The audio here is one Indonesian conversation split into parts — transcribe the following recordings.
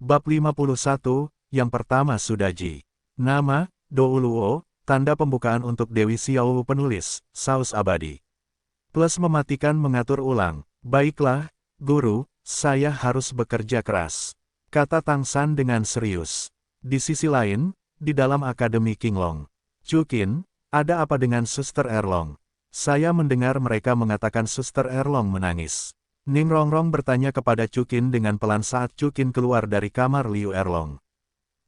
Bab 51, yang pertama Sudaji. Nama, Douluo, tanda pembukaan untuk Dewi Xiaowu penulis, Saus Abadi. Plus mematikan mengatur ulang. Baiklah, Guru, saya harus bekerja keras, kata Tang San dengan serius. Di sisi lain, di dalam Akademi Qinglong. Chukin, ada apa dengan Suster Erlong? Saya mendengar mereka mengatakan Suster Erlong menangis. Ning Rongrong bertanya kepada Chukin dengan pelan saat Chukin keluar dari kamar Liu Erlong.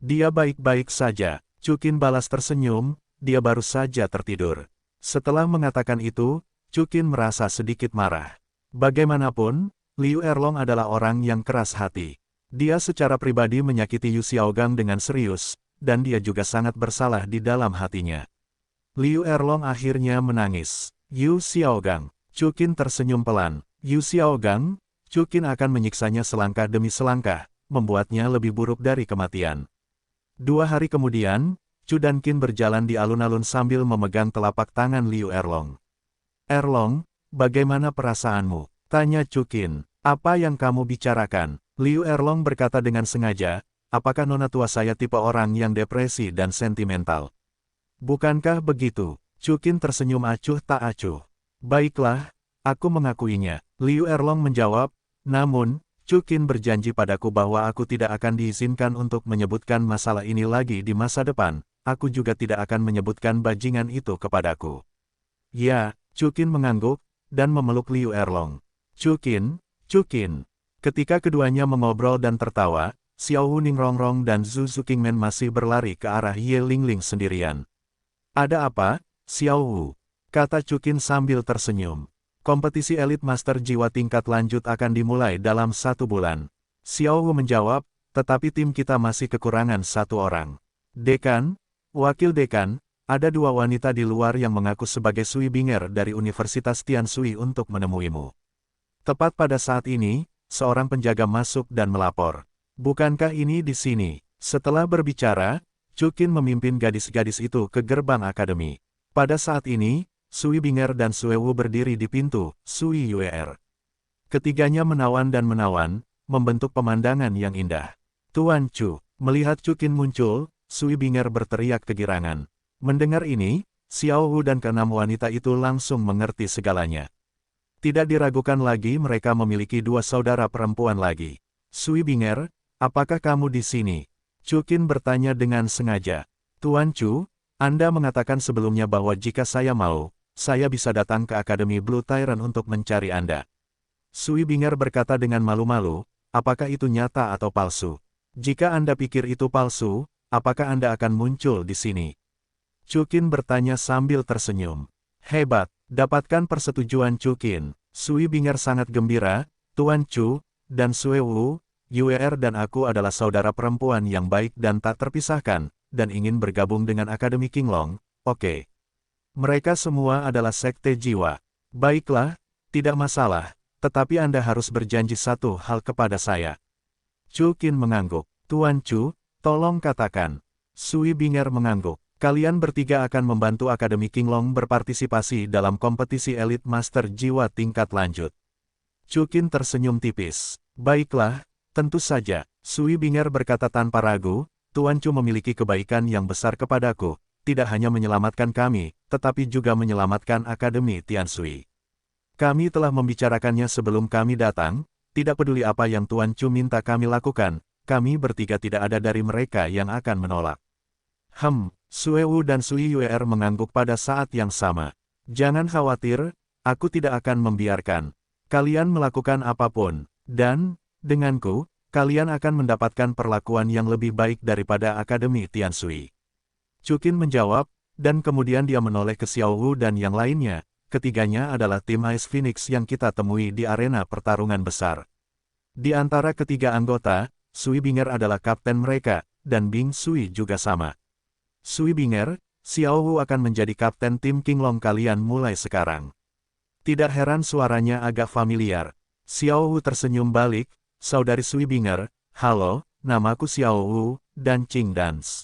Dia baik-baik saja, Chukin balas tersenyum, dia baru saja tertidur. Setelah mengatakan itu, Chukin merasa sedikit marah. Bagaimanapun, Liu Erlong adalah orang yang keras hati. Dia secara pribadi menyakiti Yu Xiaogang dengan serius, dan dia juga sangat bersalah di dalam hatinya. Liu Erlong akhirnya menangis. Yu Xiaogang, Chukin tersenyum pelan. Yu Xiaogang, Chukin akan menyiksanya selangkah demi selangkah, membuatnya lebih buruk dari kematian. 2 hari kemudian, Chu dan Qin berjalan di alun-alun sambil memegang telapak tangan Liu Erlong. Erlong, bagaimana perasaanmu? Tanya Chukin. Apa yang kamu bicarakan? Liu Erlong berkata dengan sengaja, apakah nona tua saya tipe orang yang depresi dan sentimental? Bukankah begitu? Chukin tersenyum acuh tak acuh. Baiklah, aku mengakuinya. Liu Erlong menjawab, namun, Chukin berjanji padaku bahwa aku tidak akan diizinkan untuk menyebutkan masalah ini lagi di masa depan, aku juga tidak akan menyebutkan bajingan itu kepadaku. Ya, Chukin mengangguk, dan memeluk Liu Erlong. Chukin. Ketika keduanya mengobrol dan tertawa, Xiao Huning Rongrong dan Zhu Zuqingmen masih berlari ke arah Ye Lingling sendirian. Ada apa, Xiao Wu? Kata Chukin sambil tersenyum. Kompetisi elit master jiwa tingkat lanjut akan dimulai dalam 1 bulan. Xiao Wu menjawab, tetapi tim kita masih kekurangan 1 orang. Dekan, wakil dekan, ada 2 wanita di luar yang mengaku sebagai Sui Binger dari Universitas Tianshui untuk menemuimu. Tepat pada saat ini, seorang penjaga masuk dan melapor. Bukankah ini di sini? Setelah berbicara, Chukin memimpin gadis-gadis itu ke gerbang akademi. Pada saat ini, Sui Binger dan Sui Wu berdiri di pintu, Sui Yuer. Ketiganya menawan dan menawan, membentuk pemandangan yang indah. Tuan Chu, melihat Chukin muncul, Sui Binger berteriak kegirangan. Mendengar ini, Xiao Wu dan ke-6 wanita itu langsung mengerti segalanya. Tidak diragukan lagi mereka memiliki 2 saudara perempuan lagi. Sui Binger, apakah kamu di sini? Chukin bertanya dengan sengaja. Tuan Chu, Anda mengatakan sebelumnya bahwa jika saya mau, saya bisa datang ke Akademi Blue Tyrant untuk mencari Anda. Sui Binger berkata dengan malu-malu, apakah itu nyata atau palsu? Jika Anda pikir itu palsu, apakah Anda akan muncul di sini? Chukin bertanya sambil tersenyum. Hebat, dapatkan persetujuan Chukin. Sui Binger sangat gembira, Tuan Chu, dan Sui Wu, Yuer dan aku adalah saudara perempuan yang baik dan tak terpisahkan, dan ingin bergabung dengan Akademi Qinglong, oke. Mereka semua adalah sekte jiwa. Baiklah, tidak masalah, tetapi Anda harus berjanji satu hal kepada saya. Chukin mengangguk. Tuan Chu, tolong katakan. Sui Binger mengangguk. Kalian bertiga akan membantu Akademi Qinglong berpartisipasi dalam kompetisi elit master jiwa tingkat lanjut. Chukin tersenyum tipis. Baiklah, tentu saja. Sui Binger berkata tanpa ragu, Tuan Chu memiliki kebaikan yang besar kepadaku, tidak hanya menyelamatkan kami, tetapi juga menyelamatkan Akademi Tianshui. Kami telah membicarakannya sebelum kami datang, tidak peduli apa yang Tuan Chu minta kami lakukan, kami bertiga tidak ada dari mereka yang akan menolak. Sui Wu dan Sui Yuer mengangguk pada saat yang sama. Jangan khawatir, aku tidak akan membiarkan kalian melakukan apapun, dan, denganku, kalian akan mendapatkan perlakuan yang lebih baik daripada Akademi Tianshui. Chukin menjawab, dan kemudian dia menoleh ke Xiao Wu dan yang lainnya, ketiganya adalah tim Ice Phoenix yang kita temui di arena pertarungan besar. Di antara ketiga anggota, Sui Binger adalah kapten mereka, dan Bing Sui juga sama. Sui Binger, Xiao Wu akan menjadi kapten tim Qinglong kalian mulai sekarang. Tidak heran suaranya agak familiar. Xiao Wu tersenyum balik, saudari Sui Binger, halo, namaku Xiao Wu, dan Qing Dance.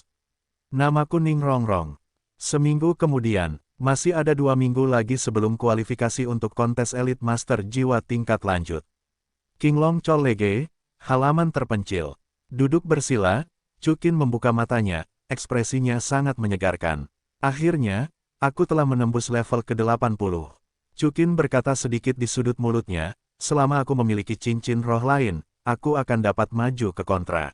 Namaku Ning Rongrong. Seminggu kemudian, masih ada 2 minggu lagi sebelum kualifikasi untuk kontes elit master jiwa tingkat lanjut. Qinglong College, halaman terpencil. Duduk bersila, Chukin membuka matanya, ekspresinya sangat menyegarkan. Akhirnya, aku telah menembus level ke-80. Chukin berkata sedikit di sudut mulutnya, selama aku memiliki cincin roh lain, aku akan dapat maju ke kontra.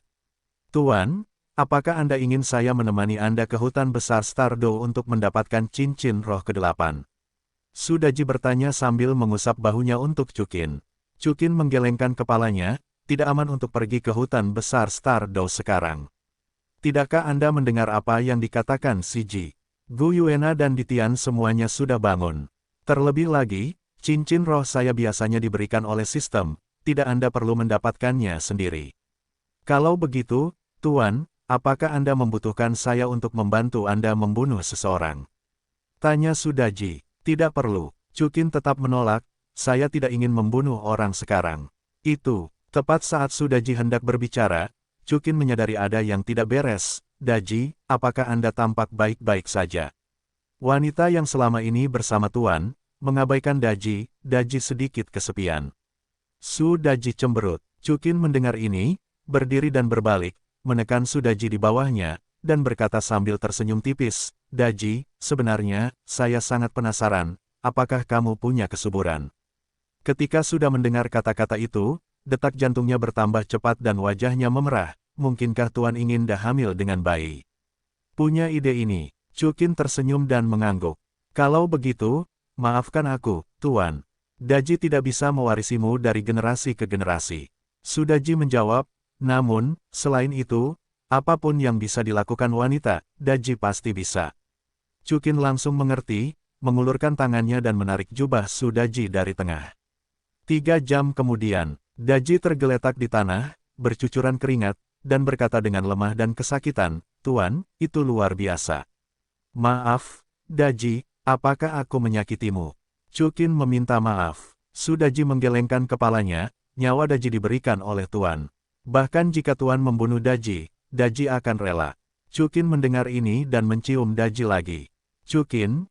Tuan, apakah Anda ingin saya menemani Anda ke hutan besar Stardew untuk mendapatkan cincin roh ke-8? Sudaji bertanya sambil mengusap bahunya untuk Chukin. Chukin menggelengkan kepalanya, tidak aman untuk pergi ke hutan besar Stardew sekarang. Tidakkah Anda mendengar apa yang dikatakan si Ji? Gu Yuena dan Ditian semuanya sudah bangun. Terlebih lagi, cincin roh saya biasanya diberikan oleh sistem, tidak Anda perlu mendapatkannya sendiri. Kalau begitu, Tuan, apakah Anda membutuhkan saya untuk membantu Anda membunuh seseorang? Tanya Sudaji. Tidak perlu. Chukin tetap menolak, saya tidak ingin membunuh orang sekarang. Itu, tepat saat Sudaji hendak berbicara, Chukin menyadari ada yang tidak beres. Daji, apakah Anda tampak baik-baik saja? Wanita yang selama ini bersama Tuan, mengabaikan Daji sedikit kesepian. Sudaji cemberut. Chukin mendengar ini, berdiri dan berbalik, menekan Sudaji di bawahnya, dan berkata sambil tersenyum tipis, Daji, sebenarnya, saya sangat penasaran, apakah kamu punya kesuburan? Ketika sudah mendengar kata-kata itu, detak jantungnya bertambah cepat dan wajahnya memerah. Mungkinkah Tuan ingin hamil dengan bayi? Punya ide ini. Chukin tersenyum dan mengangguk. Kalau begitu, maafkan aku, Tuan. Daji tidak bisa mewarisimu dari generasi ke generasi. Sudaji menjawab, namun, selain itu, apapun yang bisa dilakukan wanita, Daji pasti bisa. Chukin langsung mengerti, mengulurkan tangannya dan menarik jubah Sudaji dari tengah. 3 jam kemudian, Daji tergeletak di tanah, bercucuran keringat, dan berkata dengan lemah dan kesakitan, Tuan, itu luar biasa. Maaf, Daji, apakah aku menyakitimu? Chukin meminta maaf. Sudaji menggelengkan kepalanya, nyawa Daji diberikan oleh Tuan. Bahkan jika Tuan membunuh Daji, Daji akan rela. Chukin mendengar ini dan mencium Daji lagi. Chukin,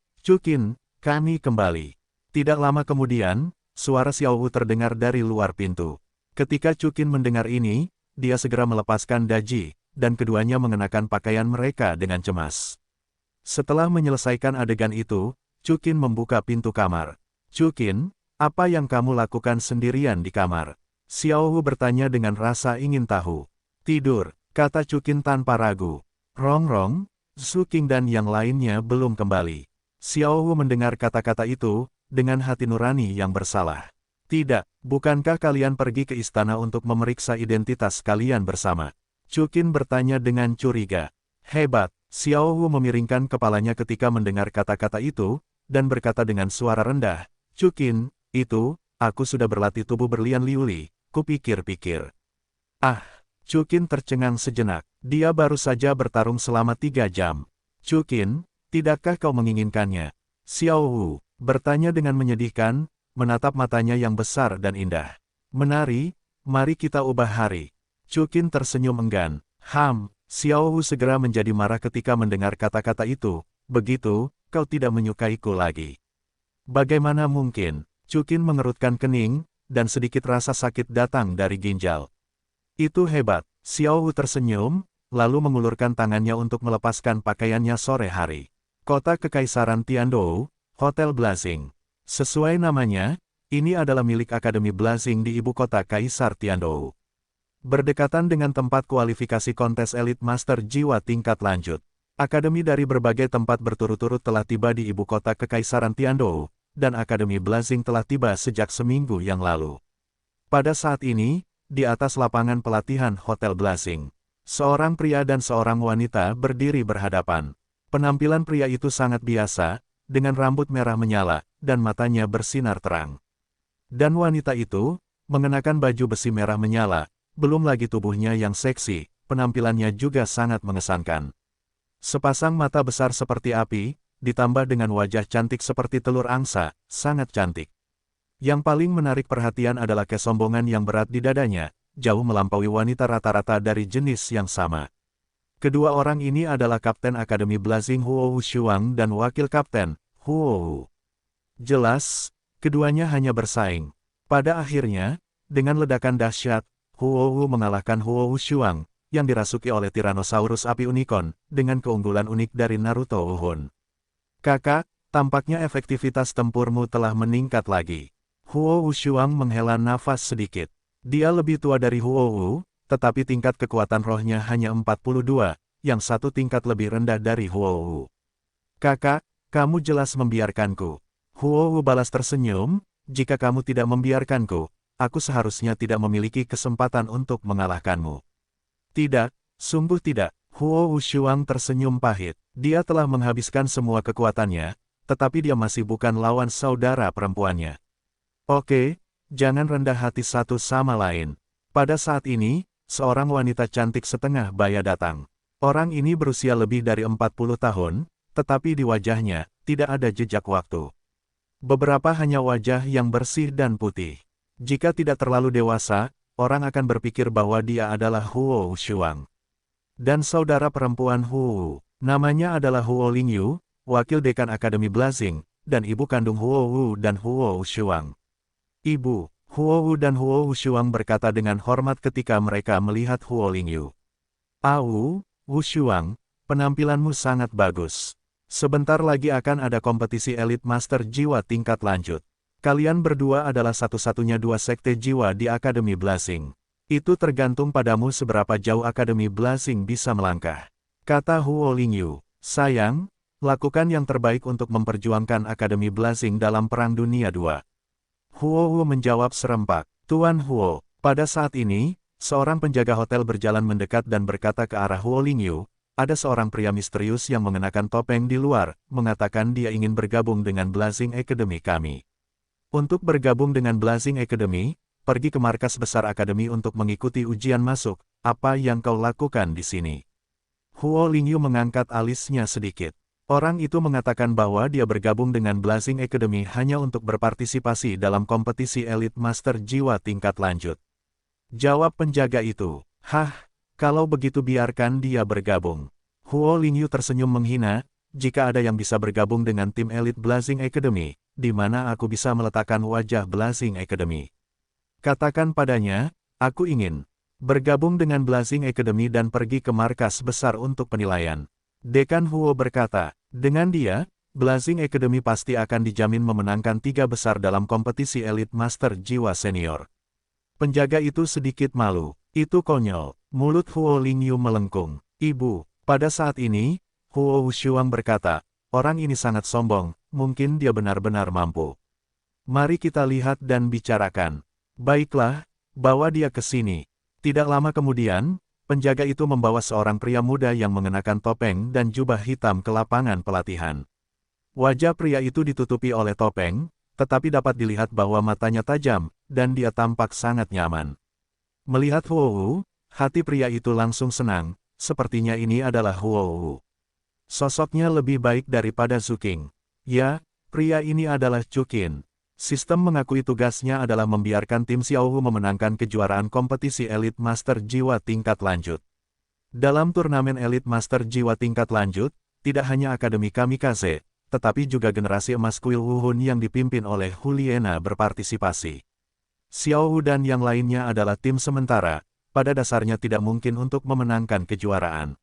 kami kembali. Tidak lama kemudian, suara Xiao Wu terdengar dari luar pintu. Ketika Chukin mendengar ini, dia segera melepaskan Daji, dan keduanya mengenakan pakaian mereka dengan cemas. Setelah menyelesaikan adegan itu, Chukin membuka pintu kamar. Chukin, apa yang kamu lakukan sendirian di kamar? Xiao Wu bertanya dengan rasa ingin tahu. Tidur, kata Chukin tanpa ragu. Rong, Su King dan yang lainnya belum kembali. Xiao Wu mendengar kata-kata itu, dengan hati nurani yang bersalah. Tidak, bukankah kalian pergi ke istana untuk memeriksa identitas kalian bersama? Chukin bertanya dengan curiga. Hebat, Xiao Wu memiringkan kepalanya ketika mendengar kata-kata itu, dan berkata dengan suara rendah, Chukin, itu, aku sudah berlatih tubuh berlian liuli, kupikir-pikir. Ah, Chukin tercengang sejenak, dia baru saja bertarung selama 3 jam. Chukin, tidakkah kau menginginkannya? Xiao Wu bertanya dengan menyedihkan, menatap matanya yang besar dan indah. Menari, mari kita ubah hari. Chukin tersenyum enggan. Xiao Wu segera menjadi marah ketika mendengar kata-kata itu. Begitu, kau tidak menyukaiku lagi. Bagaimana mungkin? Chukin mengerutkan kening, dan sedikit rasa sakit datang dari ginjal. Itu hebat. Xiao Wu tersenyum, lalu mengulurkan tangannya untuk melepaskan pakaiannya sore hari. Kota Kekaisaran Tiandou, Hotel Blazing. Sesuai namanya, ini adalah milik Akademi Blazing di ibu kota Kaisar Tiandou. Berdekatan dengan tempat kualifikasi kontes elit master jiwa tingkat lanjut. Akademi dari berbagai tempat berturut-turut telah tiba di ibu kota Kekaisaran Tiandou, dan Akademi Blazing telah tiba sejak seminggu yang lalu. Pada saat ini, di atas lapangan pelatihan Hotel Blazing, seorang pria dan seorang wanita berdiri berhadapan. Penampilan pria itu sangat biasa, dengan rambut merah menyala, dan matanya bersinar terang. Dan wanita itu, mengenakan baju besi merah menyala, belum lagi tubuhnya yang seksi, penampilannya juga sangat mengesankan. Sepasang mata besar seperti api, ditambah dengan wajah cantik seperti telur angsa, sangat cantik. Yang paling menarik perhatian adalah kesombongan yang berat di dadanya, jauh melampaui wanita rata-rata dari jenis yang sama. Kedua orang ini adalah Kapten Akademi Blazing Huo Shuang dan Wakil Kapten, Huo Wu. Jelas, keduanya hanya bersaing. Pada akhirnya, dengan ledakan dahsyat, Huo Wu mengalahkan Huo Shuang, yang dirasuki oleh Tyrannosaurus api unicorn, dengan keunggulan unik dari Naruto Uhun. Kakak, tampaknya efektivitas tempurmu telah meningkat lagi. Huo Wushuang menghela nafas sedikit. Dia lebih tua dari Huo Wu, tetapi tingkat kekuatan rohnya hanya 42, yang satu tingkat lebih rendah dari Huo Wu. Kakak, kamu jelas membiarkanku. Huo Wu balas tersenyum, jika kamu tidak membiarkanku, aku seharusnya tidak memiliki kesempatan untuk mengalahkanmu. Tidak, sungguh tidak. Huo Wushuang tersenyum pahit. Dia telah menghabiskan semua kekuatannya, tetapi dia masih bukan lawan saudara perempuannya. Oke, jangan rendah hati satu sama lain. Pada saat ini, seorang wanita cantik setengah baya datang. Orang ini berusia lebih dari 40 tahun, tetapi di wajahnya, tidak ada jejak waktu. Beberapa hanya wajah yang bersih dan putih. Jika tidak terlalu dewasa, orang akan berpikir bahwa dia adalah Huo Wushuang. Dan saudara perempuan Huo, namanya adalah Huo Lingyu, wakil dekan Akademi Blazing, dan ibu kandung Huo Wu dan Huo Wushuang. Ibu, Huo Wu dan Huo Wushuang berkata dengan hormat ketika mereka melihat Huo Lingyu. Au, Wushuang, penampilanmu sangat bagus. Sebentar lagi akan ada kompetisi Elite Master Jiwa tingkat lanjut. Kalian berdua adalah satu-satunya dua sekte jiwa di Akademi Blazing. Itu tergantung padamu seberapa jauh Akademi Blazing bisa melangkah. Kata Huo Lingyu, sayang, lakukan yang terbaik untuk memperjuangkan Akademi Blazing dalam Perang Dunia II. Huo Wu menjawab serempak, Tuan Huo. Pada saat ini, seorang penjaga hotel berjalan mendekat dan berkata ke arah Huo Lingyu, ada seorang pria misterius yang mengenakan topeng di luar, mengatakan dia ingin bergabung dengan Blazing Academy kami. Untuk bergabung dengan Blazing Academy, pergi ke markas besar Akademi untuk mengikuti ujian masuk, apa yang kau lakukan di sini? Huo Lingyu mengangkat alisnya sedikit. Orang itu mengatakan bahwa dia bergabung dengan Blazing Academy hanya untuk berpartisipasi dalam kompetisi Elite Master Jiwa tingkat lanjut. Jawab penjaga itu, hah, kalau begitu biarkan dia bergabung. Huo Lingyu tersenyum menghina, jika ada yang bisa bergabung dengan tim Elite Blazing Academy, di mana aku bisa meletakkan wajah Blazing Academy? Katakan padanya, aku ingin bergabung dengan Blazing Academy dan pergi ke markas besar untuk penilaian. Dekan Huo berkata, dengan dia, Blazing Academy pasti akan dijamin memenangkan 3 besar dalam kompetisi Elite Master Jiwa Senior. Penjaga itu sedikit malu. Itu konyol. Mulut Huo Lingyu melengkung. Ibu, pada saat ini, Huo Wushuang berkata, orang ini sangat sombong, mungkin dia benar-benar mampu. Mari kita lihat dan bicarakan. Baiklah, bawa dia ke sini. Tidak lama kemudian, penjaga itu membawa seorang pria muda yang mengenakan topeng dan jubah hitam ke lapangan pelatihan. Wajah pria itu ditutupi oleh topeng, tetapi dapat dilihat bahwa matanya tajam, dan dia tampak sangat nyaman. Melihat Huo Wu, hati pria itu langsung senang, sepertinya ini adalah Huo Wu. Sosoknya lebih baik daripada Zuking. Ya, pria ini adalah Chukin. Sistem mengakui tugasnya adalah membiarkan tim Xiaohu memenangkan kejuaraan kompetisi Elite Master Jiwa tingkat lanjut. Dalam turnamen Elite Master Jiwa tingkat lanjut, tidak hanya Akademi Kamikaze, tetapi juga generasi emas kuil Wuhun yang dipimpin oleh Huliena berpartisipasi. Xiaohu dan yang lainnya adalah tim sementara, pada dasarnya tidak mungkin untuk memenangkan kejuaraan.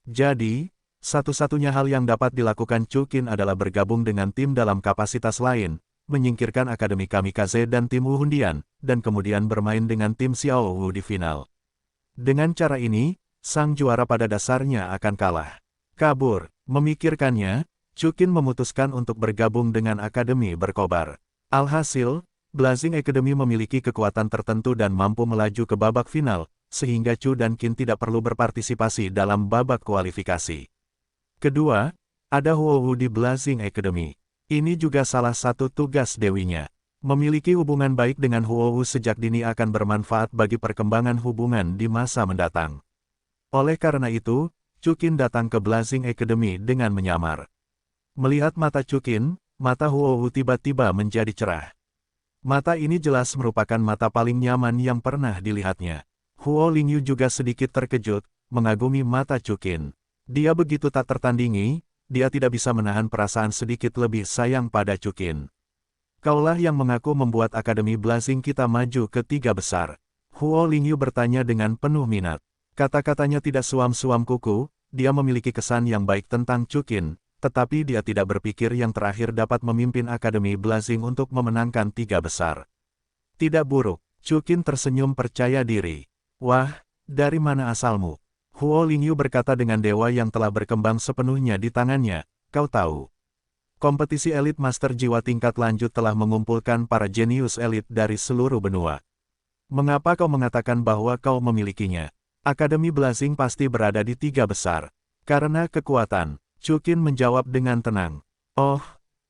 Jadi, satu-satunya hal yang dapat dilakukan Chukin adalah bergabung dengan tim dalam kapasitas lain, menyingkirkan Akademi Kamikaze dan tim Wuhundian, dan kemudian bermain dengan tim Xiaohu di final. Dengan cara ini, sang juara pada dasarnya akan kalah. Kabur, memikirkannya, Chukin memutuskan untuk bergabung dengan Akademi Berkobar. Alhasil, Blazing Academy memiliki kekuatan tertentu dan mampu melaju ke babak final, sehingga Chu dan Qin tidak perlu berpartisipasi dalam babak kualifikasi. Kedua, ada Huo Wu di Blazing Academy. Ini juga salah satu tugas dewinya. Memiliki hubungan baik dengan Huo Wu sejak dini akan bermanfaat bagi perkembangan hubungan di masa mendatang. Oleh karena itu, Chukin datang ke Blazing Academy dengan menyamar. Melihat mata Chukin, mata Huo Wu tiba-tiba menjadi cerah. Mata ini jelas merupakan mata paling nyaman yang pernah dilihatnya. Huo Lingyu juga sedikit terkejut, mengagumi mata Chukin. Dia begitu tak tertandingi, dia tidak bisa menahan perasaan sedikit lebih sayang pada Chukin. Kaulah yang mengaku membuat Akademi Blazing kita maju ke 3 besar. Huo Lingyu bertanya dengan penuh minat. Kata-katanya tidak suam-suam kuku, dia memiliki kesan yang baik tentang Chukin, tetapi dia tidak berpikir yang terakhir dapat memimpin Akademi Blazing untuk memenangkan 3 besar. Tidak buruk, Chukin tersenyum percaya diri. Wah, dari mana asalmu? Huo Lingyu berkata dengan dewa yang telah berkembang sepenuhnya di tangannya, kau tahu. Kompetisi elit master jiwa tingkat lanjut telah mengumpulkan para jenius elit dari seluruh benua. Mengapa kau mengatakan bahwa kau memilikinya? Akademi Blazing pasti berada di 3 besar. Karena kekuatan, Chukin menjawab dengan tenang. Oh,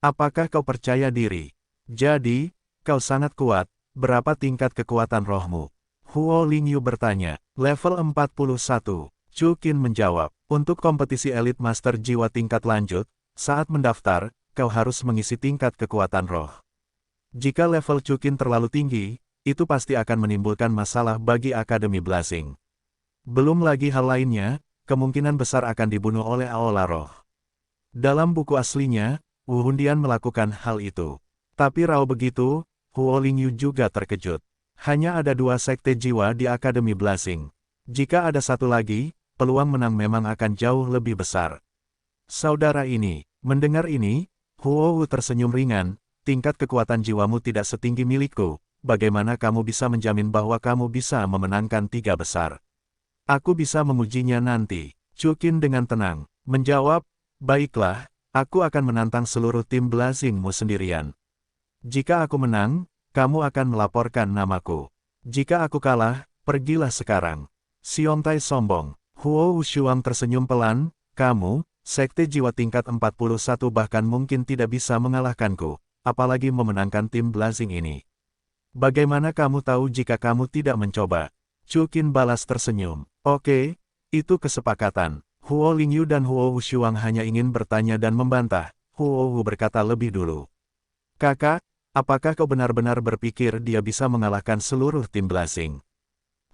apakah kau percaya diri? Jadi, kau sangat kuat, berapa tingkat kekuatan rohmu? Huo Lingyu bertanya. Level 41. Chukin menjawab. Untuk kompetisi elit master jiwa tingkat lanjut, saat mendaftar, kau harus mengisi tingkat kekuatan roh. Jika level Chukin terlalu tinggi, itu pasti akan menimbulkan masalah bagi Akademi Blazing. Belum lagi hal lainnya, kemungkinan besar akan dibunuh oleh Aola Roh. Dalam buku aslinya, Wu Hundian melakukan hal itu. Tapi raw begitu, Huo Lingyu juga terkejut. Hanya ada 2 sekte jiwa di Akademi Blazing. Jika ada satu lagi, peluang menang memang akan jauh lebih besar. Saudara ini, mendengar ini, Huo Wu tersenyum ringan, tingkat kekuatan jiwamu tidak setinggi milikku, bagaimana kamu bisa menjamin bahwa kamu bisa memenangkan 3 besar? Aku bisa mengujinya nanti. Chukin dengan tenang menjawab, baiklah, aku akan menantang seluruh tim Blazingmu sendirian. Jika aku menang, kamu akan melaporkan namaku. Jika aku kalah, pergilah sekarang. Siontai sombong. Huo Wushuang tersenyum pelan, kamu, sekte jiwa tingkat 41 bahkan mungkin tidak bisa mengalahkanku, apalagi memenangkan tim Blazing ini. Bagaimana kamu tahu jika kamu tidak mencoba? Chukin balas tersenyum. Oke, itu kesepakatan. Huo Lingyu dan Huo Wushuang hanya ingin bertanya dan membantah. Huo Wu berkata lebih dulu. Kakak, apakah kau benar-benar berpikir dia bisa mengalahkan seluruh tim Blazing?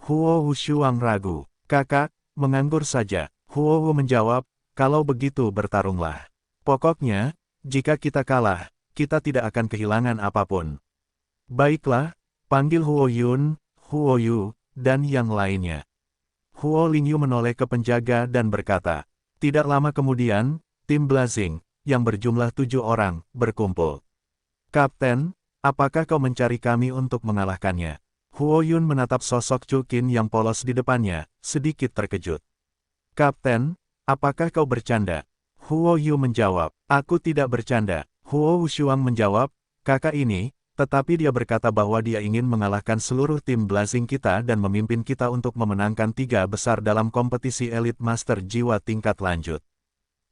Huo Wushuang ragu. Kakak, menganggur saja. Huo Wu menjawab, kalau begitu bertarunglah. Pokoknya, jika kita kalah, kita tidak akan kehilangan apapun. Baiklah, panggil Huo Yun, Huo Yu, dan yang lainnya. Huo Lingyu menoleh ke penjaga dan berkata. Tidak lama kemudian, tim Blazing, yang berjumlah 7 orang, berkumpul. Kapten, apakah kau mencari kami untuk mengalahkannya? Huo Yun menatap sosok Chukin yang polos di depannya, sedikit terkejut. Kapten, apakah kau bercanda? Huo Yu menjawab, aku tidak bercanda. Huo Wushuang menjawab, kakak ini, tetapi dia berkata bahwa dia ingin mengalahkan seluruh tim Blazing kita dan memimpin kita untuk memenangkan 3 besar dalam kompetisi elit master jiwa tingkat lanjut.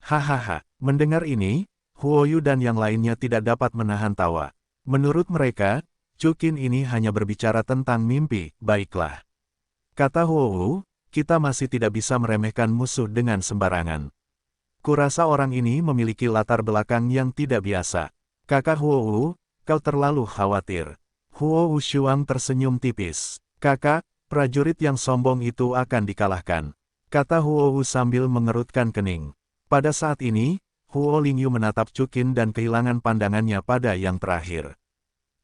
Hahaha, mendengar ini, Huo Yu dan yang lainnya tidak dapat menahan tawa. Menurut mereka, Chukin ini hanya berbicara tentang mimpi, baiklah. Kata Huo Wu, kita masih tidak bisa meremehkan musuh dengan sembarangan. Kurasa orang ini memiliki latar belakang yang tidak biasa. Kakak Huo Wu, kau terlalu khawatir. Huo Wushuang tersenyum tipis. Kakak, prajurit yang sombong itu akan dikalahkan. Kata Huo Wu sambil mengerutkan kening. Pada saat ini, Huo Lingyu menatap Chukin dan kehilangan pandangannya pada yang terakhir.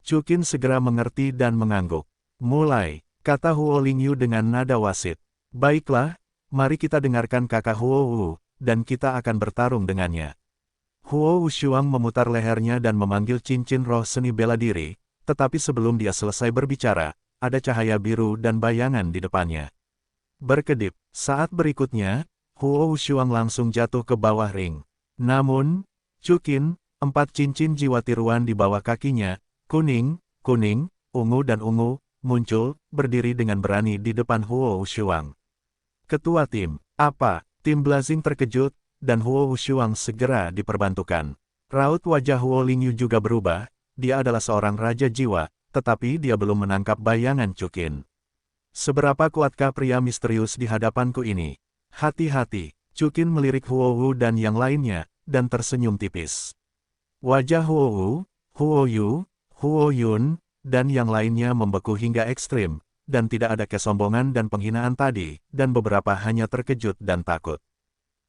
Chukin segera mengerti dan mengangguk. Mulai, kata Huo Lingyu dengan nada wasit. Baiklah, mari kita dengarkan kakak Huo Wu, dan kita akan bertarung dengannya. Huo Wushuang memutar lehernya dan memanggil cincin roh seni bela diri, tetapi sebelum dia selesai berbicara, ada cahaya biru dan bayangan di depannya. Berkedip, saat berikutnya, Huo Wushuang langsung jatuh ke bawah ring. Namun, Chukin, 4 cincin jiwa tiruan di bawah kakinya, kuning, ungu dan ungu, muncul, berdiri dengan berani di depan Huo Wushuang. Ketua tim, apa? Tim Blazing terkejut, dan Huo Wushuang segera diperbantukan. Raut wajah Huo Lingyu juga berubah, dia adalah seorang raja jiwa, tetapi dia belum menangkap bayangan Chukin. Seberapa kuatkah pria misterius di hadapanku ini? Hati-hati, Chukin melirik Huo Wu dan yang lainnya, dan tersenyum tipis. Wajah Huo Wu, Huo Yu, Huo Yun, dan yang lainnya membeku hingga ekstrim, dan tidak ada kesombongan dan penghinaan tadi, dan beberapa hanya terkejut dan takut.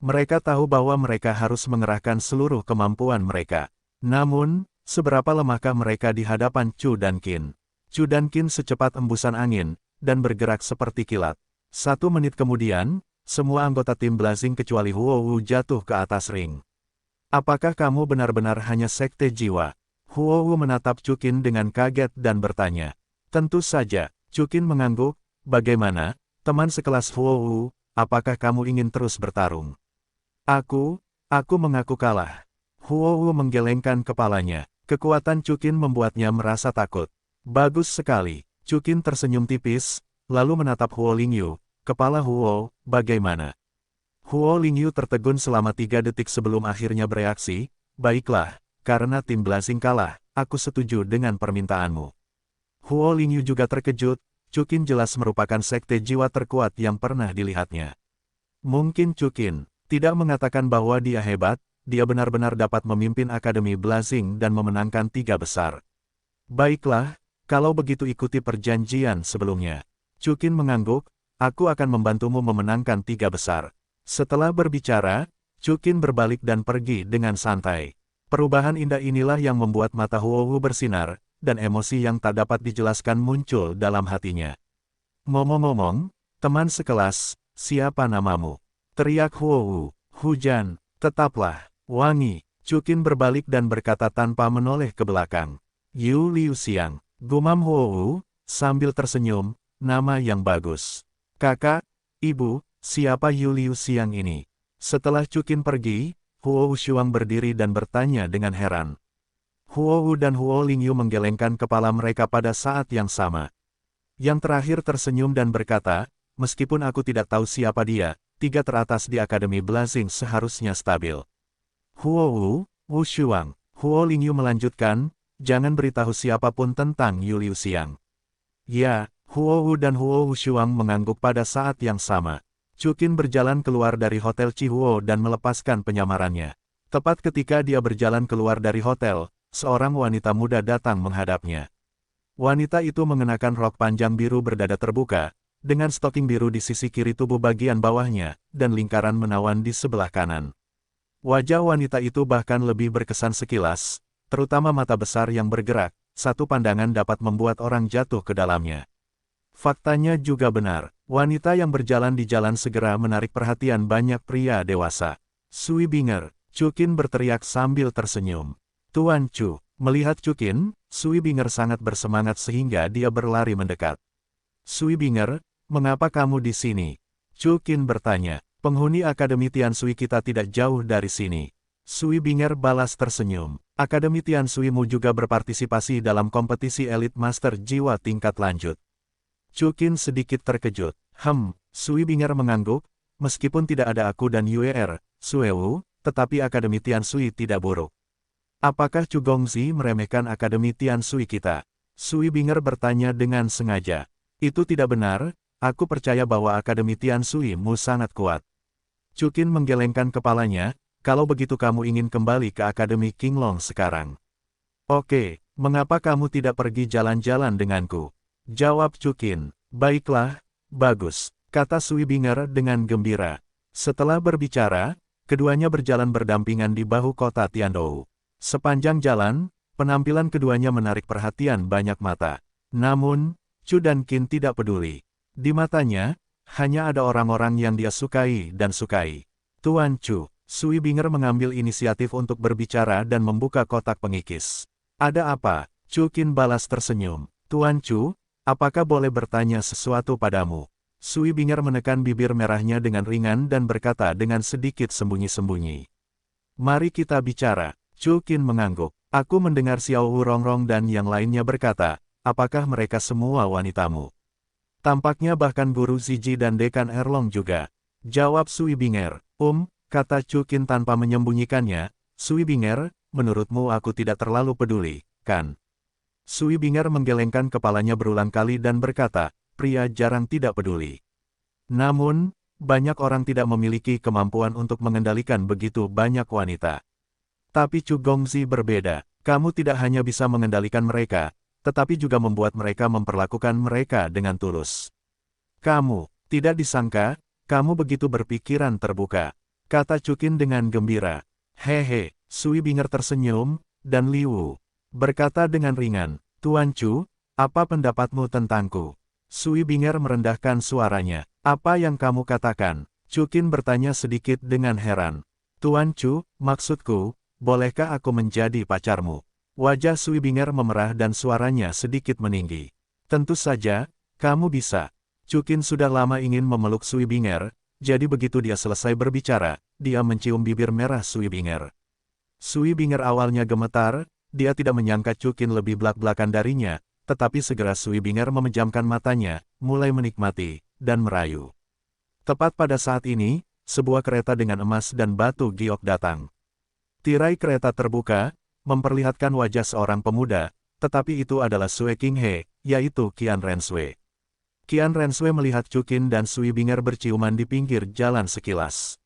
Mereka tahu bahwa mereka harus mengerahkan seluruh kemampuan mereka. Namun, seberapa lemahkah mereka di hadapan Chu dan Qin? Chu dan Qin secepat embusan angin, dan bergerak seperti kilat. 1 menit kemudian, semua anggota tim Blazing kecuali Huo Wu jatuh ke atas ring. Apakah kamu benar-benar hanya sekte jiwa? Huo Wu menatap Chukin dengan kaget dan bertanya. Tentu saja, Chukin mengangguk. Bagaimana, teman sekelas Huo Wu, apakah kamu ingin terus bertarung? Aku mengaku kalah. Huo Wu menggelengkan kepalanya. Kekuatan Chukin membuatnya merasa takut. Bagus sekali. Chukin tersenyum tipis, lalu menatap Huo Lingyu. Kepala Huo, bagaimana? Huo Lingyu tertegun selama 3 detik sebelum akhirnya bereaksi. Baiklah, karena tim Blazing kalah, aku setuju dengan permintaanmu. Huo Lingyu juga terkejut. Chukin jelas merupakan sekte jiwa terkuat yang pernah dilihatnya. Mungkin Chukin tidak mengatakan bahwa dia hebat, dia benar-benar dapat memimpin Akademi Blazing dan memenangkan 3 besar. Baiklah, kalau begitu ikuti perjanjian sebelumnya. Chukin mengangguk, aku akan membantumu memenangkan 3 besar. Setelah berbicara, Chukin berbalik dan pergi dengan santai. Perubahan indah inilah yang membuat mata Huo Wu bersinar, dan emosi yang tak dapat dijelaskan muncul dalam hatinya. Ngomong-ngomong, teman sekelas, siapa namamu? Teriak Huo Wu. Hujan, tetaplah, wangi. Chukin berbalik dan berkata tanpa menoleh ke belakang. Yu Liu Xiang, gumam Huo Wu, sambil tersenyum, nama yang bagus. Kakak, ibu, siapa Yu Liu Xiang ini? Setelah Chukin pergi, Huo Shuang berdiri dan bertanya dengan heran. Huo Wu dan Huo Lingyu menggelengkan kepala mereka pada saat yang sama. Yang terakhir tersenyum dan berkata, meskipun aku tidak tahu siapa dia, 3 teratas di Akademi Blazing seharusnya stabil. Huo Wu Shuang, Huo Lingyu melanjutkan, jangan beritahu siapapun tentang Yu Liu Xiang. Ya, Huo Wu dan Huo Shuang mengangguk pada saat yang sama. Chukin berjalan keluar dari Hotel Chihuo dan melepaskan penyamarannya. Tepat ketika dia berjalan keluar dari hotel, seorang wanita muda datang menghadapnya. Wanita itu mengenakan rok panjang biru berdada terbuka, dengan stoking biru di sisi kiri tubuh bagian bawahnya, dan lingkaran menawan di sebelah kanan. Wajah wanita itu bahkan lebih berkesan sekilas, terutama mata besar yang bergerak, satu pandangan dapat membuat orang jatuh ke dalamnya. Faktanya juga benar, wanita yang berjalan di jalan segera menarik perhatian banyak pria dewasa. Sui Binger, Chukin berteriak sambil tersenyum. Tuan Chu, melihat Chukin, Sui Binger sangat bersemangat sehingga dia berlari mendekat. Sui Binger, mengapa kamu di sini? Chukin bertanya, penghuni Akademi Tiansui kita tidak jauh dari sini. Sui Binger balas tersenyum. Akademi Tiansuimu juga berpartisipasi dalam kompetisi Elite Master Jiwa tingkat lanjut. Chukin sedikit terkejut. Sui Binger mengangguk, meskipun tidak ada aku dan Yuer, Suewu, tetapi Akademi Tiansui tidak buruk. Apakah Chu Gongzi meremehkan Akademi Tiansui kita? Sui Binger bertanya dengan sengaja. Itu tidak benar, aku percaya bahwa Akademi Tiansui-mu sangat kuat. Chukin menggelengkan kepalanya, kalau begitu kamu ingin kembali ke Akademi Qinglong sekarang. Oke, mengapa kamu tidak pergi jalan-jalan denganku? Jawab Chukin. Baiklah, bagus, kata Sui Binger dengan gembira. Setelah berbicara, keduanya berjalan berdampingan di bahu kota Tiandou. Sepanjang jalan, penampilan keduanya menarik perhatian banyak mata. Namun, Chu dan Qin tidak peduli. Di matanya, hanya ada orang-orang yang dia sukai dan sukai. Tuan Chu, Sui Binger mengambil inisiatif untuk berbicara dan membuka kotak pengikis. Ada apa? Chu Qin balas tersenyum. Tuan Chu, apakah boleh bertanya sesuatu padamu? Sui Binger menekan bibir merahnya dengan ringan dan berkata dengan sedikit sembunyi-sembunyi. Mari kita bicara. Chu Qin mengangguk. Aku mendengar Xiao Wu Rongrong dan yang lainnya berkata, apakah mereka semua wanitamu? Tampaknya bahkan Guru Ziji dan Dekan Erlong juga. Jawab Sui Binger. Kata Chu Qin tanpa menyembunyikannya. Sui Binger, menurutmu aku tidak terlalu peduli, kan? Sui Binger menggelengkan kepalanya berulang kali dan berkata, pria jarang tidak peduli. Namun, banyak orang tidak memiliki kemampuan untuk mengendalikan begitu banyak wanita. Tapi Chu Gongzi berbeda, kamu tidak hanya bisa mengendalikan mereka, tetapi juga membuat mereka memperlakukan mereka dengan tulus. Kamu, tidak disangka, kamu begitu berpikiran terbuka, kata Chukin dengan gembira. Hehe, Sui Binger tersenyum, dan Liu berkata dengan ringan, Tuan Chu, apa pendapatmu tentangku? Sui Binger merendahkan suaranya. Apa yang kamu katakan? Chukin bertanya sedikit dengan heran. Tuan Chu, maksudku, bolehkah aku menjadi pacarmu? Wajah Sui Binger memerah dan suaranya sedikit meninggi. Tentu saja, kamu bisa. Chukin sudah lama ingin memeluk Sui Binger, jadi begitu dia selesai berbicara, dia mencium bibir merah Sui Binger. Sui Binger awalnya gemetar, dia tidak menyangka Chukin lebih blak-blakan darinya, tetapi segera Sui Binger memejamkan matanya, mulai menikmati, dan merayu. Tepat pada saat ini, sebuah kereta dengan emas dan batu giok datang. Tirai kereta terbuka, memperlihatkan wajah seorang pemuda, tetapi itu adalah Sue Qinghe, yaitu Qian Renshui. Qian Renshui melihat Chukin dan Sui Binger berciuman di pinggir jalan sekilas.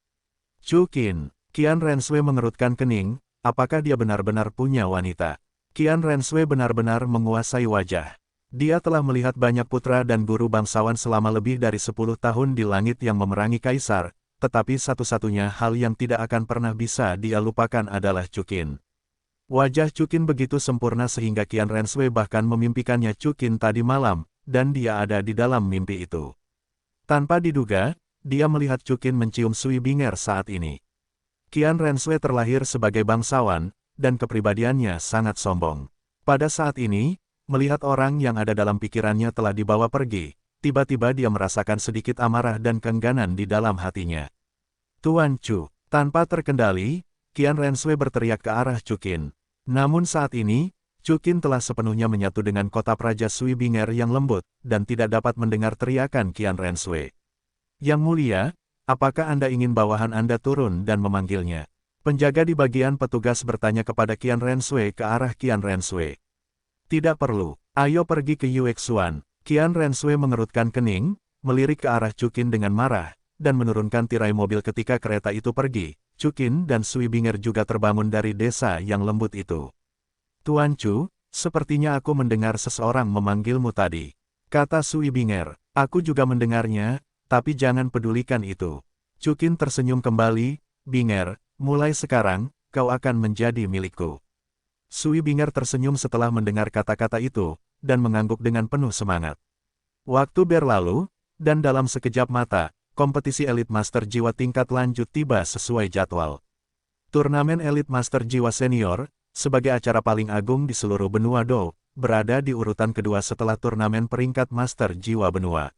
Chukin, Qian Renshui mengerutkan kening, apakah dia benar-benar punya wanita? Qian Renshui benar-benar menguasai wajah. Dia telah melihat banyak putra dan guru bangsawan selama lebih dari 10 tahun di langit yang memerangi kaisar, tetapi satu-satunya hal yang tidak akan pernah bisa dia lupakan adalah Chukin. Wajah Chukin begitu sempurna sehingga Qian Renshui bahkan memimpikannya Chukin tadi malam, dan dia ada di dalam mimpi itu. Tanpa diduga, dia melihat Chukin mencium Sui Binger saat ini. Qian Renshui terlahir sebagai bangsawan, dan kepribadiannya sangat sombong. Pada saat ini, melihat orang yang ada dalam pikirannya telah dibawa pergi, tiba-tiba dia merasakan sedikit amarah dan keengganan di dalam hatinya. Tuan Chu, tanpa terkendali, Qian Renshui berteriak ke arah Chukin. Namun saat ini, Chukin telah sepenuhnya menyatu dengan kota Praja Sui Binger yang lembut, dan tidak dapat mendengar teriakan Qian Renshui. Yang mulia, apakah Anda ingin bawahan Anda turun dan memanggilnya? Penjaga di bagian petugas bertanya kepada Qian Renshui ke arah Qian Renshui. Tidak perlu, ayo pergi ke Yuexuan. Qian Renshui mengerutkan kening, melirik ke arah Chukin dengan marah, dan menurunkan tirai mobil ketika kereta itu pergi. Chukin dan Sui Binger juga terbangun dari desa yang lembut itu. Tuan Chu, sepertinya aku mendengar seseorang memanggilmu tadi. Kata Sui Binger, aku juga mendengarnya, tapi jangan pedulikan itu. Chukin tersenyum kembali, Binger, mulai sekarang, kau akan menjadi milikku. Sui Binger tersenyum setelah mendengar kata-kata itu, dan mengangguk dengan penuh semangat. Waktu berlalu, dan dalam sekejap mata, kompetisi Elite Master Jiwa tingkat lanjut tiba sesuai jadwal. Turnamen Elite Master Jiwa Senior, sebagai acara paling agung di seluruh benua Dou, berada di urutan kedua setelah turnamen peringkat Master Jiwa Benua.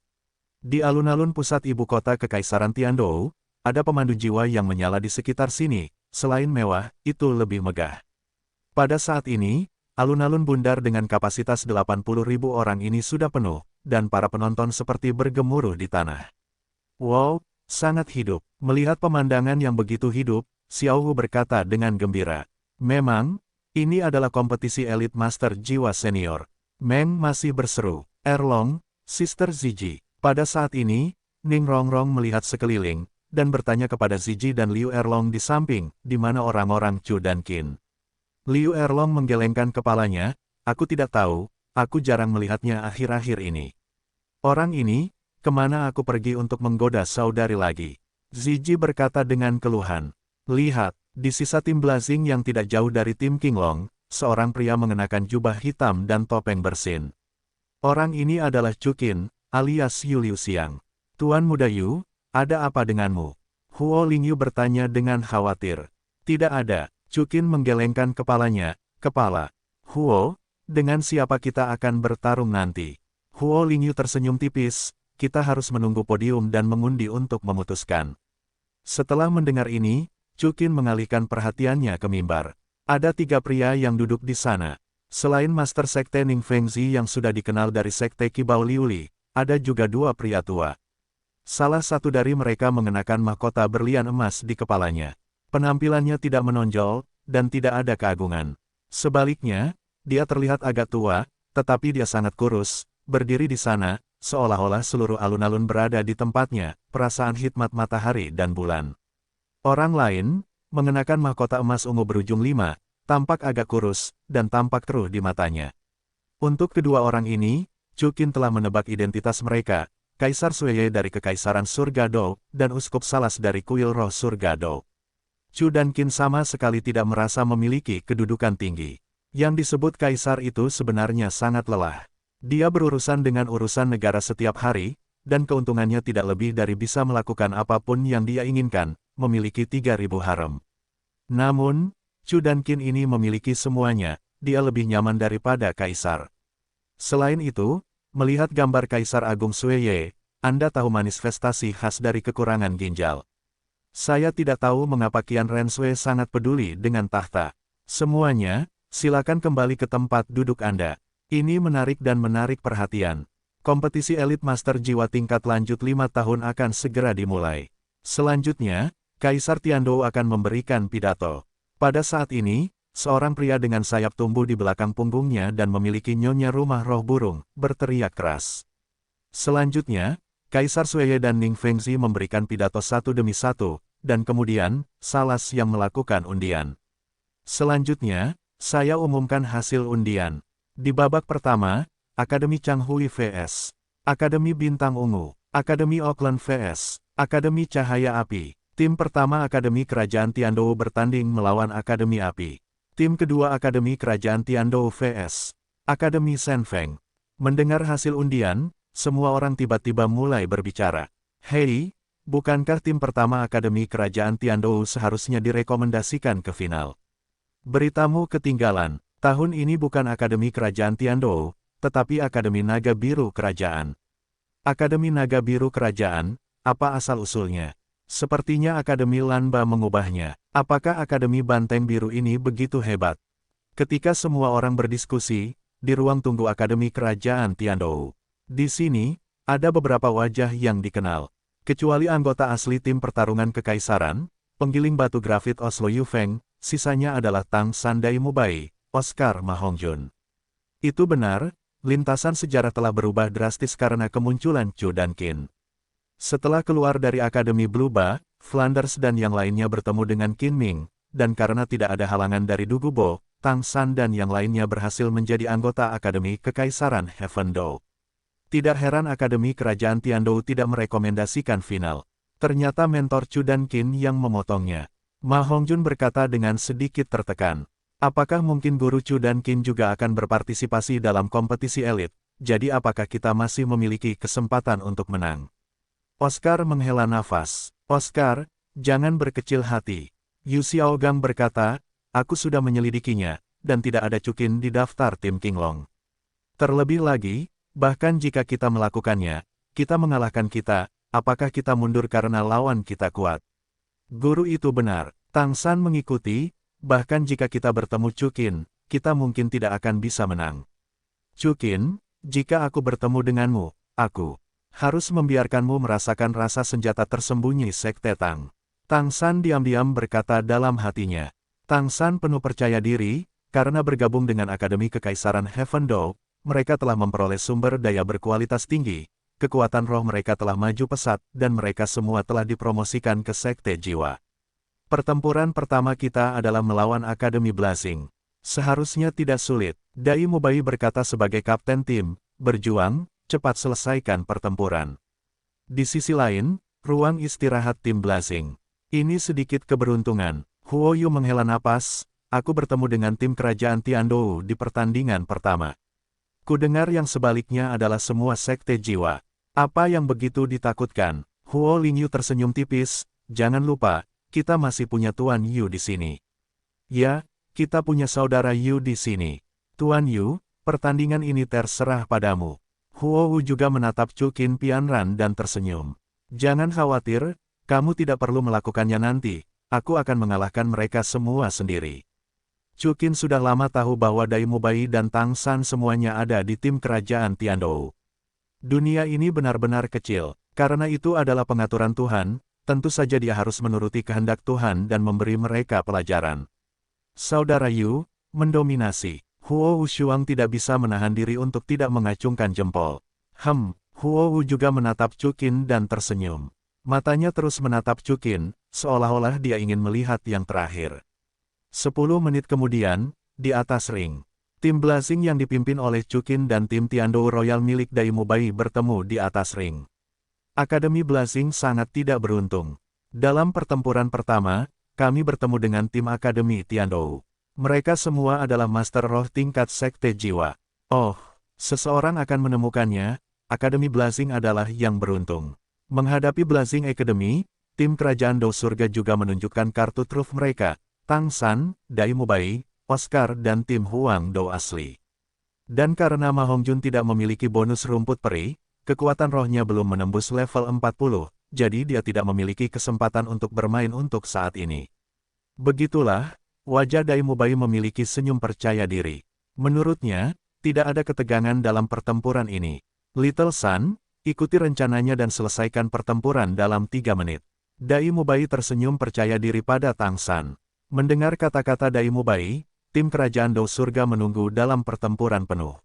Di alun-alun pusat ibu kota Kekaisaran Tiandou, ada pemandu jiwa yang menyala di sekitar sini, selain mewah, itu lebih megah. Pada saat ini, alun-alun bundar dengan kapasitas 80.000 orang ini sudah penuh, dan para penonton seperti bergemuruh di tanah. Wow, sangat hidup. Melihat pemandangan yang begitu hidup, Xiao Hu berkata dengan gembira. Memang, ini adalah kompetisi Elite Master Jiwa Senior. Meng masih berseru. Erlong, Sister Ziji. Pada saat ini, Ning Rongrong melihat sekeliling, dan bertanya kepada Ziji dan Liu Erlong di samping, di mana orang-orang Chu dan Qin. Liu Erlong menggelengkan kepalanya, aku tidak tahu, aku jarang melihatnya akhir-akhir ini. Orang ini, kemana aku pergi untuk menggoda saudari lagi? Ziji berkata dengan keluhan. Lihat, di sisa tim Blazing yang tidak jauh dari tim Qinglong, seorang pria mengenakan jubah hitam dan topeng bersin. Orang ini adalah Chu Qin, alias Yu Liu Xiang. Tuan Muda Yu, ada apa denganmu? Huo Lingyu bertanya dengan khawatir. Tidak ada, Chu Qin menggelengkan kepalanya. Kepala. Huo, dengan siapa kita akan bertarung nanti? Huo Lingyu tersenyum tipis, kita harus menunggu podium dan mengundi untuk memutuskan. Setelah mendengar ini, Chu Qin mengalihkan perhatiannya ke mimbar. Ada 3 pria yang duduk di sana. Selain Master Sekte Ning Fengzi yang sudah dikenal dari Sekte Qibao Liuli, ada juga 2 pria tua. Salah satu dari mereka mengenakan mahkota berlian emas di kepalanya. Penampilannya tidak menonjol, dan tidak ada keagungan. Sebaliknya, dia terlihat agak tua, tetapi dia sangat kurus, berdiri di sana, seolah-olah seluruh alun-alun berada di tempatnya, perasaan hikmat matahari dan bulan. Orang lain, mengenakan mahkota emas ungu berujung 5, tampak agak kurus, dan tampak keruh di matanya. Untuk kedua orang ini, Chu Qin telah menebak identitas mereka, Kaisar Sueye dari Kekaisaran Surga Dou, dan Uskup Salas dari Kuil Roh Surga Dou. Chu dan Qin sama sekali tidak merasa memiliki kedudukan tinggi. Yang disebut Kaisar itu sebenarnya sangat lelah. Dia berurusan dengan urusan negara setiap hari, dan keuntungannya tidak lebih dari bisa melakukan apapun yang dia inginkan, memiliki 3.000 harem. Namun, Chu dan Qin ini memiliki semuanya, dia lebih nyaman daripada Kaisar. Selain itu, melihat gambar Kaisar Agung Sueye, Anda tahu manifestasi khas dari kekurangan ginjal. Saya tidak tahu mengapa Qian Renshui sangat peduli dengan tahta. Semuanya, silakan kembali ke tempat duduk Anda. Ini menarik dan menarik perhatian. Kompetisi elit master jiwa tingkat lanjut 5 tahun akan segera dimulai. Selanjutnya, Kaisar Tiandou akan memberikan pidato. Pada saat ini, seorang pria dengan sayap tumbuh di belakang punggungnya dan memiliki nyonya rumah roh burung, berteriak keras. Selanjutnya, Kaisar Sueye dan Ning Fengzi memberikan pidato satu demi satu, dan kemudian, Salas yang melakukan undian. Selanjutnya, saya umumkan hasil undian. Di babak pertama, Akademi Changhui vs. Akademi Bintang Ungu, Akademi Auckland vs. Akademi Cahaya Api. Tim pertama Akademi Kerajaan Tiandou bertanding melawan Akademi Api. Tim kedua Akademi Kerajaan Tiandou vs. Akademi Senfeng. Mendengar hasil undian, semua orang tiba-tiba mulai berbicara. Hei, bukankah tim pertama Akademi Kerajaan Tiandou seharusnya direkomendasikan ke final? Beritamu ketinggalan, tahun ini bukan Akademi Kerajaan Tiandou, tetapi Akademi Naga Biru Kerajaan. Akademi Naga Biru Kerajaan, apa asal-usulnya? Sepertinya Akademi Lanba mengubahnya. Apakah Akademi Banteng Biru ini begitu hebat? Ketika semua orang berdiskusi, di ruang tunggu Akademi Kerajaan Tiandou. Di sini, ada beberapa wajah yang dikenal. Kecuali anggota asli tim pertarungan kekaisaran, penggiling batu grafit Oslo Yufeng, sisanya adalah Tang San Dai Mubai, Oscar Ma Hongjun. Itu benar, lintasan sejarah telah berubah drastis karena kemunculan Chu dan Qin. Setelah keluar dari Akademi Blue Ba, Flanders dan yang lainnya bertemu dengan Qin Ming, dan karena tidak ada halangan dari Du Gubo, Tang San dan yang lainnya berhasil menjadi anggota Akademi Kekaisaran Heaven Dou. Tidak heran Akademi Kerajaan Tiandou tidak merekomendasikan final. Ternyata mentor Chu dan Qin yang memotongnya. Ma Hongjun berkata dengan sedikit tertekan. Apakah mungkin guru Chu dan Qin juga akan berpartisipasi dalam kompetisi elit? Jadi apakah kita masih memiliki kesempatan untuk menang? Oscar menghela nafas. Oscar, jangan berkecil hati. Yu Xiaogang berkata, aku sudah menyelidikinya, dan tidak ada Chu Qin di daftar tim Qinglong. Terlebih lagi, bahkan jika kita melakukannya, kita mengalahkan kita, apakah kita mundur karena lawan kita kuat? Guru itu benar. Tang San mengikuti, bahkan jika kita bertemu Chu Qin, kita mungkin tidak akan bisa menang. Chu Qin, jika aku bertemu denganmu, aku harus membiarkanmu merasakan rasa senjata tersembunyi Sekte Tang. Tang San diam-diam berkata dalam hatinya. Tang San penuh percaya diri, karena bergabung dengan Akademi Kekaisaran Heaven Dou, mereka telah memperoleh sumber daya berkualitas tinggi, kekuatan roh mereka telah maju pesat, dan mereka semua telah dipromosikan ke Sekte Jiwa. Pertempuran pertama kita adalah melawan Akademi Blazing. Seharusnya tidak sulit, Dai Mubai berkata sebagai kapten tim, berjuang, cepat selesaikan pertempuran. Di sisi lain, ruang istirahat tim Blazing. Ini sedikit keberuntungan. Huo Yu menghela napas, aku bertemu dengan tim kerajaan Tiandou di pertandingan pertama. Kudengar yang sebaliknya adalah semua sekte jiwa. Apa yang begitu ditakutkan? Huo Lingyu tersenyum tipis, jangan lupa, kita masih punya Tuan Yu di sini. Ya, kita punya saudara Yu di sini. Tuan Yu, pertandingan ini terserah padamu. Huo Wu juga menatap Chu Qin Pianran dan tersenyum. Jangan khawatir, kamu tidak perlu melakukannya nanti, aku akan mengalahkan mereka semua sendiri. Chu Qin sudah lama tahu bahwa Dai Mubai dan Tang San semuanya ada di tim kerajaan Tiandou. Dunia ini benar-benar kecil, karena itu adalah pengaturan Tuhan, tentu saja dia harus menuruti kehendak Tuhan dan memberi mereka pelajaran. Saudara Yu, mendominasi. Huo Wu Shuang tidak bisa menahan diri untuk tidak mengacungkan jempol. Huo Wu juga menatap Chu Qin dan tersenyum. Matanya terus menatap Chu Qin, seolah-olah dia ingin melihat yang terakhir. 10 menit kemudian, di atas ring. Tim Blazing yang dipimpin oleh Chu Qin dan tim Tiandou Royal milik Dai Mubai bertemu di atas ring. Akademi Blazing sangat tidak beruntung. Dalam pertempuran pertama, kami bertemu dengan tim Akademi Tiandou. Mereka semua adalah Master Roh tingkat Sekte Jiwa. Oh, Seseorang akan menemukannya, Akademi Blazing adalah yang beruntung. Menghadapi Blazing Academy, tim kerajaan Dou Surga juga menunjukkan kartu truf mereka, Tang San, Dai Mubai, Oscar dan tim Huang Dou asli. Dan karena Ma Hongjun tidak memiliki bonus rumput peri, kekuatan rohnya belum menembus level 40, jadi dia tidak memiliki kesempatan untuk bermain untuk saat ini. Begitulah, wajah Dai Mubai memiliki senyum percaya diri. Menurutnya, tidak ada ketegangan dalam pertempuran ini. Little Sun, ikuti rencananya dan selesaikan pertempuran dalam 3 menit. Dai Mubai tersenyum percaya diri pada Tang San. Mendengar kata-kata Dai Mubai, tim kerajaan Dou Surga menunggu dalam pertempuran penuh.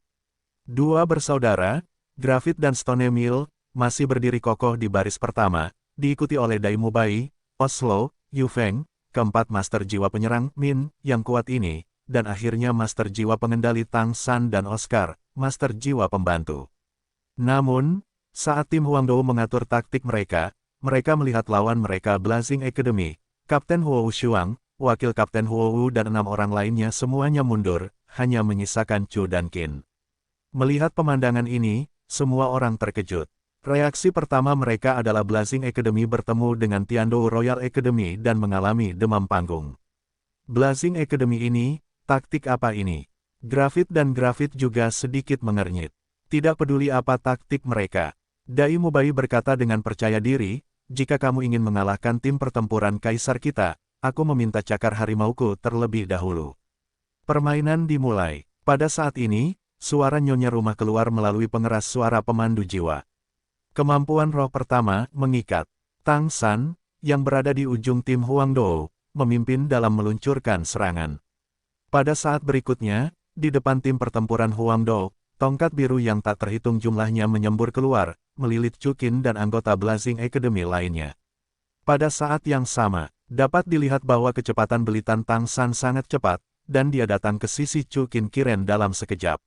Dua bersaudara, Graphit dan Stone Emil, masih berdiri kokoh di baris pertama, diikuti oleh Dai Mubai, Oslo, Yu Feng, keempat master jiwa penyerang Min yang kuat ini, dan akhirnya master jiwa pengendali Tang San dan Oscar, master jiwa pembantu. Namun, saat tim Huang Dou mengatur taktik mereka melihat lawan mereka Blazing Academy, Kapten Huo Shuang, Wakil Kapten Huo Wu dan 6 orang lainnya semuanya mundur, hanya menyisakan Chu dan Qin. Melihat pemandangan ini, semua orang terkejut. Reaksi pertama mereka adalah Blazing Academy bertemu dengan Tiandou Royal Academy dan mengalami demam panggung. Blazing Academy ini, taktik apa ini? Graphit dan Graphit juga sedikit mengernyit. Tidak peduli apa taktik mereka. Dai Mubai berkata dengan percaya diri, jika kamu ingin mengalahkan tim pertempuran kaisar kita, aku meminta cakar harimauku terlebih dahulu. Permainan dimulai. Pada saat ini, suara nyonya rumah keluar melalui pengeras suara pemandu jiwa. Kemampuan roh pertama, mengikat. Tang San, yang berada di ujung tim Huang Dou, memimpin dalam meluncurkan serangan. Pada saat berikutnya, di depan tim pertempuran Huang Dou, tongkat biru yang tak terhitung jumlahnya menyembur keluar, melilit Chu Qin dan anggota Blazing Academy lainnya. Pada saat yang sama, dapat dilihat bahwa kecepatan belitan Tang San sangat cepat, dan dia datang ke sisi Chu Qin Kiren dalam sekejap.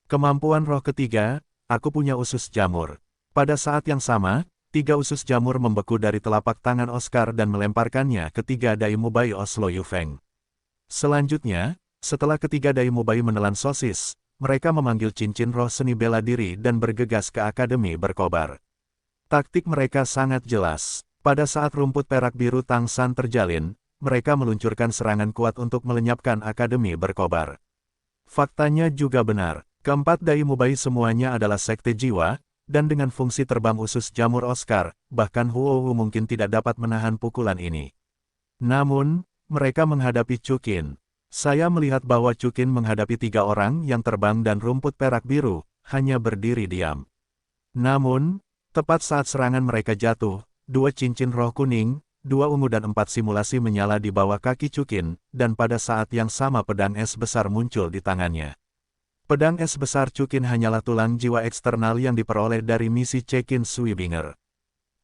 Kemampuan roh ketiga, aku punya usus jamur. Pada saat yang sama, 3 usus jamur membeku dari telapak tangan Oscar dan melemparkannya ke 3 Dai Mubai Oslo Yu Feng. Selanjutnya, setelah ketiga Dai Mubai menelan sosis, mereka memanggil cincin roh seni bela diri dan bergegas ke Akademi Berkobar. Taktik mereka sangat jelas. Pada saat rumput perak biru Tang San terjalin, mereka meluncurkan serangan kuat untuk melenyapkan Akademi Berkobar. Faktanya juga benar, keempat Dai Mubai semuanya adalah sekte jiwa, dan dengan fungsi terbang usus jamur Oscar, bahkan Huo Wu mungkin tidak dapat menahan pukulan ini. Namun, mereka menghadapi Chu Qin. Saya melihat bahwa Chu Qin menghadapi 3 orang yang terbang dan rumput perak biru, hanya berdiri diam. Namun, tepat saat serangan mereka jatuh, 2 cincin roh kuning, 2 ungu dan 4 simulasi menyala di bawah kaki Chu Qin, dan pada saat yang sama pedang es besar muncul di tangannya. Pedang es besar Chu Qin hanyalah tulang jiwa eksternal yang diperoleh dari misi Cekin Suibinger.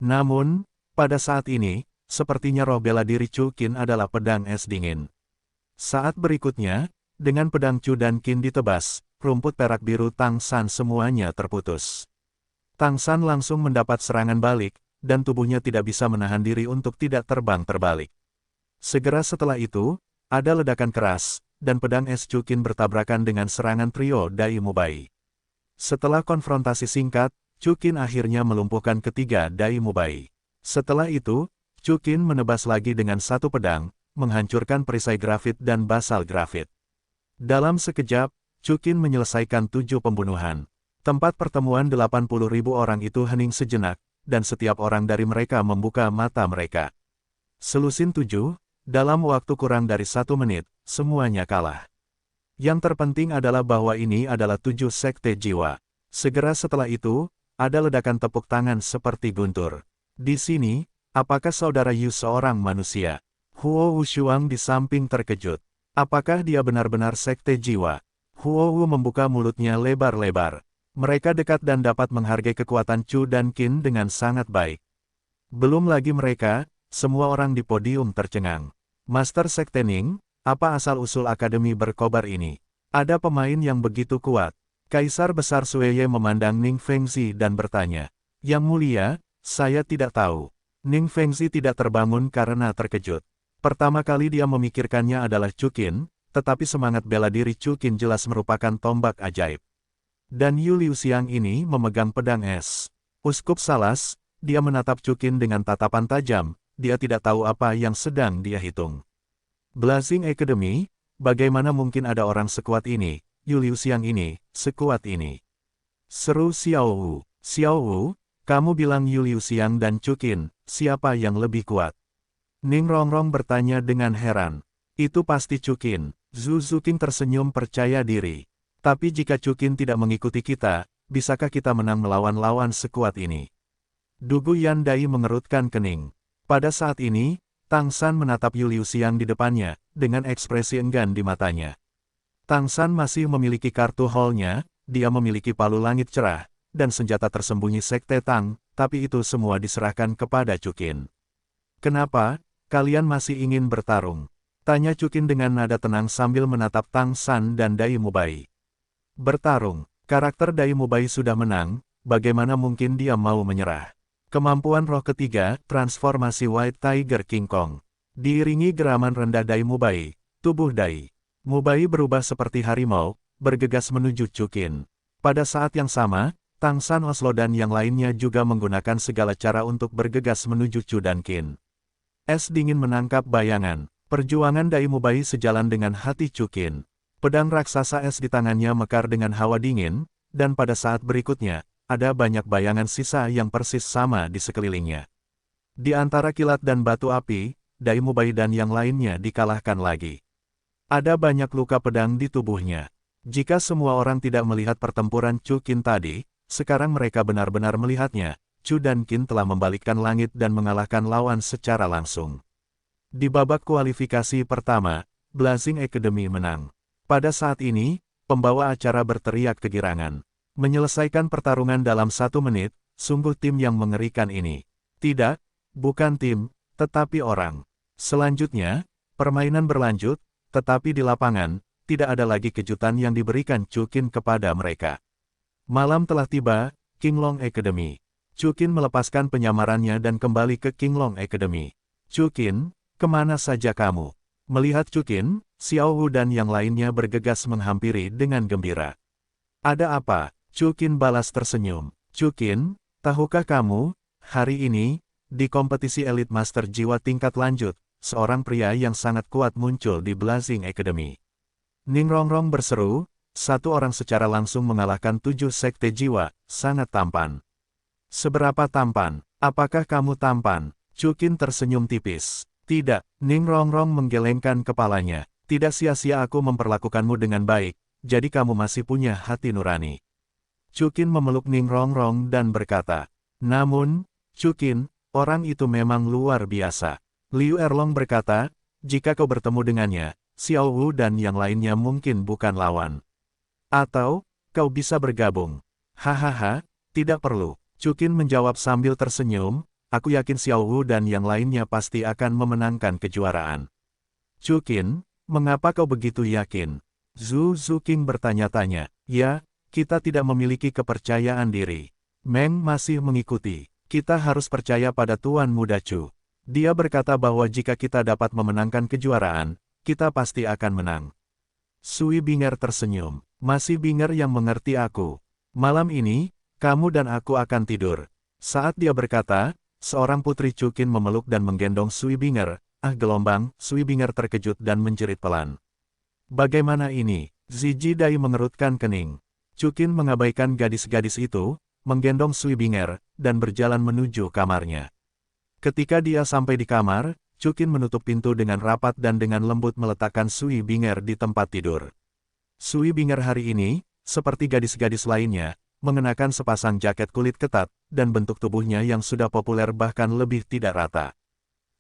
Namun, pada saat ini, sepertinya roh bela diri Chu Qin adalah pedang es dingin. Saat berikutnya, dengan pedang Chu dan Qin ditebas, rumput perak biru Tang San semuanya terputus. Tang San langsung mendapat serangan balik, dan tubuhnya tidak bisa menahan diri untuk tidak terbang terbalik. Segera setelah itu, ada ledakan keras, dan pedang es Chu Qin bertabrakan dengan serangan trio Dai Mubai. Setelah konfrontasi singkat, Chu Qin akhirnya melumpuhkan ketiga Dai Mubai. Setelah itu, Chu Qin menebas lagi dengan 1 pedang, menghancurkan perisai grafit dan basal grafit. Dalam sekejap, Chu Qin menyelesaikan 7 pembunuhan. Tempat pertemuan 80.000 orang itu hening sejenak, dan setiap orang dari mereka membuka mata mereka. Selusin 7, dalam waktu kurang dari 1 menit, semuanya kalah. Yang terpenting adalah bahwa ini adalah 7 sekte jiwa. Segera setelah itu, ada ledakan tepuk tangan seperti guntur. Di sini, apakah saudara Yu seorang manusia? Huo Wu Shuang di samping terkejut. Apakah dia benar-benar sekte jiwa? Huo Wu membuka mulutnya lebar-lebar. Mereka dekat dan dapat menghargai kekuatan Chu dan Qin dengan sangat baik. Belum lagi mereka, semua orang di podium tercengang. Master Sekte Ning, apa asal-usul Akademi Berkobar ini? Ada pemain yang begitu kuat. Kaisar Besar Sueye memandang Ning Fengzi dan bertanya, "Yang mulia, saya tidak tahu." Ning Fengzi tidak terbangun karena terkejut. Pertama kali dia memikirkannya adalah Chu Qin, tetapi semangat bela diri Chu Qin jelas merupakan tombak ajaib. Dan Yu Liuxiang ini memegang pedang es. Uskup Salas, dia menatap Chukin dengan tatapan tajam, dia tidak tahu apa yang sedang dia hitung. Blazing Academy, bagaimana mungkin ada orang sekuat ini, Yu Liuxiang ini, sekuat ini. Seru Xiao Wu. Xiao Wu, kamu bilang Yu Liuxiang dan Chukin, siapa yang lebih kuat? Ning Rongrong bertanya dengan heran. Itu pasti Chukin. Zhu Zuqing tersenyum percaya diri. Tapi jika Chukin tidak mengikuti kita, bisakah kita menang melawan lawan sekuat ini? Dugu Yan Dai mengerutkan kening. Pada saat ini, Tang San menatap Yu Liuxiang di depannya, dengan ekspresi enggan di matanya. Tang San masih memiliki kartu hall-nya, dia memiliki palu langit cerah, dan senjata tersembunyi Sekte Tang, tapi itu semua diserahkan kepada Chukin. Kenapa, kalian masih ingin bertarung? Tanya Chukin dengan nada tenang sambil menatap Tang San dan Dai Mubai. Bertarung, karakter Dai Mubai sudah menang, bagaimana mungkin dia mau menyerah? Kemampuan roh ketiga, transformasi White Tiger King Kong. Diiringi geraman rendah Dai Mubai, tubuh Dai Mubai berubah seperti harimau, bergegas menuju Chukin. Pada saat yang sama, Tang San Oslo dan yang lainnya juga menggunakan segala cara untuk bergegas menuju Chu dan Qin. Es dingin menangkap bayangan, perjuangan Dai Mubai sejalan dengan hati Chukin. Pedang raksasa es di tangannya mekar dengan hawa dingin, dan pada saat berikutnya, ada banyak bayangan sisa yang persis sama di sekelilingnya. Di antara kilat dan batu api, Dai Mubai dan yang lainnya dikalahkan lagi. Ada banyak luka pedang di tubuhnya. Jika semua orang tidak melihat pertempuran Chukin tadi, sekarang mereka benar-benar melihatnya. Chu dan Qin telah membalikkan langit dan mengalahkan lawan secara langsung. Di babak kualifikasi pertama, Blazing Academy menang. Pada saat ini, pembawa acara berteriak kegirangan. Menyelesaikan pertarungan dalam 1 menit, sungguh tim yang mengerikan ini. Tidak, bukan tim, tetapi orang. Selanjutnya, permainan berlanjut, tetapi di lapangan, tidak ada lagi kejutan yang diberikan Chukin kepada mereka. Malam telah tiba, Qinglong Academy. Chukin melepaskan penyamarannya dan kembali ke Qinglong Academy. Chukin, kemana saja kamu? Melihat Chukin, Xiao Wu dan yang lainnya bergegas menghampiri dengan gembira. Ada apa? Chukin balas tersenyum. Chukin, tahukah kamu, hari ini, di kompetisi Elite Master Jiwa tingkat lanjut, seorang pria yang sangat kuat muncul di Blazing Academy. Ning Rongrong berseru, satu orang secara langsung mengalahkan 7 sekte jiwa, sangat tampan. Seberapa tampan? Apakah kamu tampan? Chukin tersenyum tipis. Tidak, Ning Rongrong menggelengkan kepalanya. Tidak sia-sia aku memperlakukanmu dengan baik, jadi kamu masih punya hati nurani. Chukin memeluk Ning Rongrong dan berkata, namun, Chukin, orang itu memang luar biasa. Liu Erlong berkata, jika kau bertemu dengannya, Xiao Wu dan yang lainnya mungkin bukan lawan. Atau, kau bisa bergabung. Hahaha, tidak perlu. Chukin menjawab sambil tersenyum, aku yakin Xiao Wu dan yang lainnya pasti akan memenangkan kejuaraan. Chukin, mengapa kau begitu yakin? Zhu Zuqing bertanya-tanya. Ya, kita tidak memiliki kepercayaan diri. Meng masih mengikuti. Kita harus percaya pada Tuan Muda Chu. Dia berkata bahwa jika kita dapat memenangkan kejuaraan, kita pasti akan menang. Sui Binger tersenyum. Masih Binger yang mengerti aku. Malam ini, kamu dan aku akan tidur. Saat dia berkata, seorang putri Chukin memeluk dan menggendong Sui Binger. Ah gelombang, Sui Binger terkejut dan menjerit pelan. Bagaimana ini? Ziji Dai mengerutkan kening. Chukin mengabaikan gadis-gadis itu, menggendong Sui Binger, dan berjalan menuju kamarnya. Ketika dia sampai di kamar, Chukin menutup pintu dengan rapat dan dengan lembut meletakkan Sui Binger di tempat tidur. Sui Binger hari ini, seperti gadis-gadis lainnya, mengenakan sepasang jaket kulit ketat, dan bentuk tubuhnya yang sudah populer bahkan lebih tidak rata.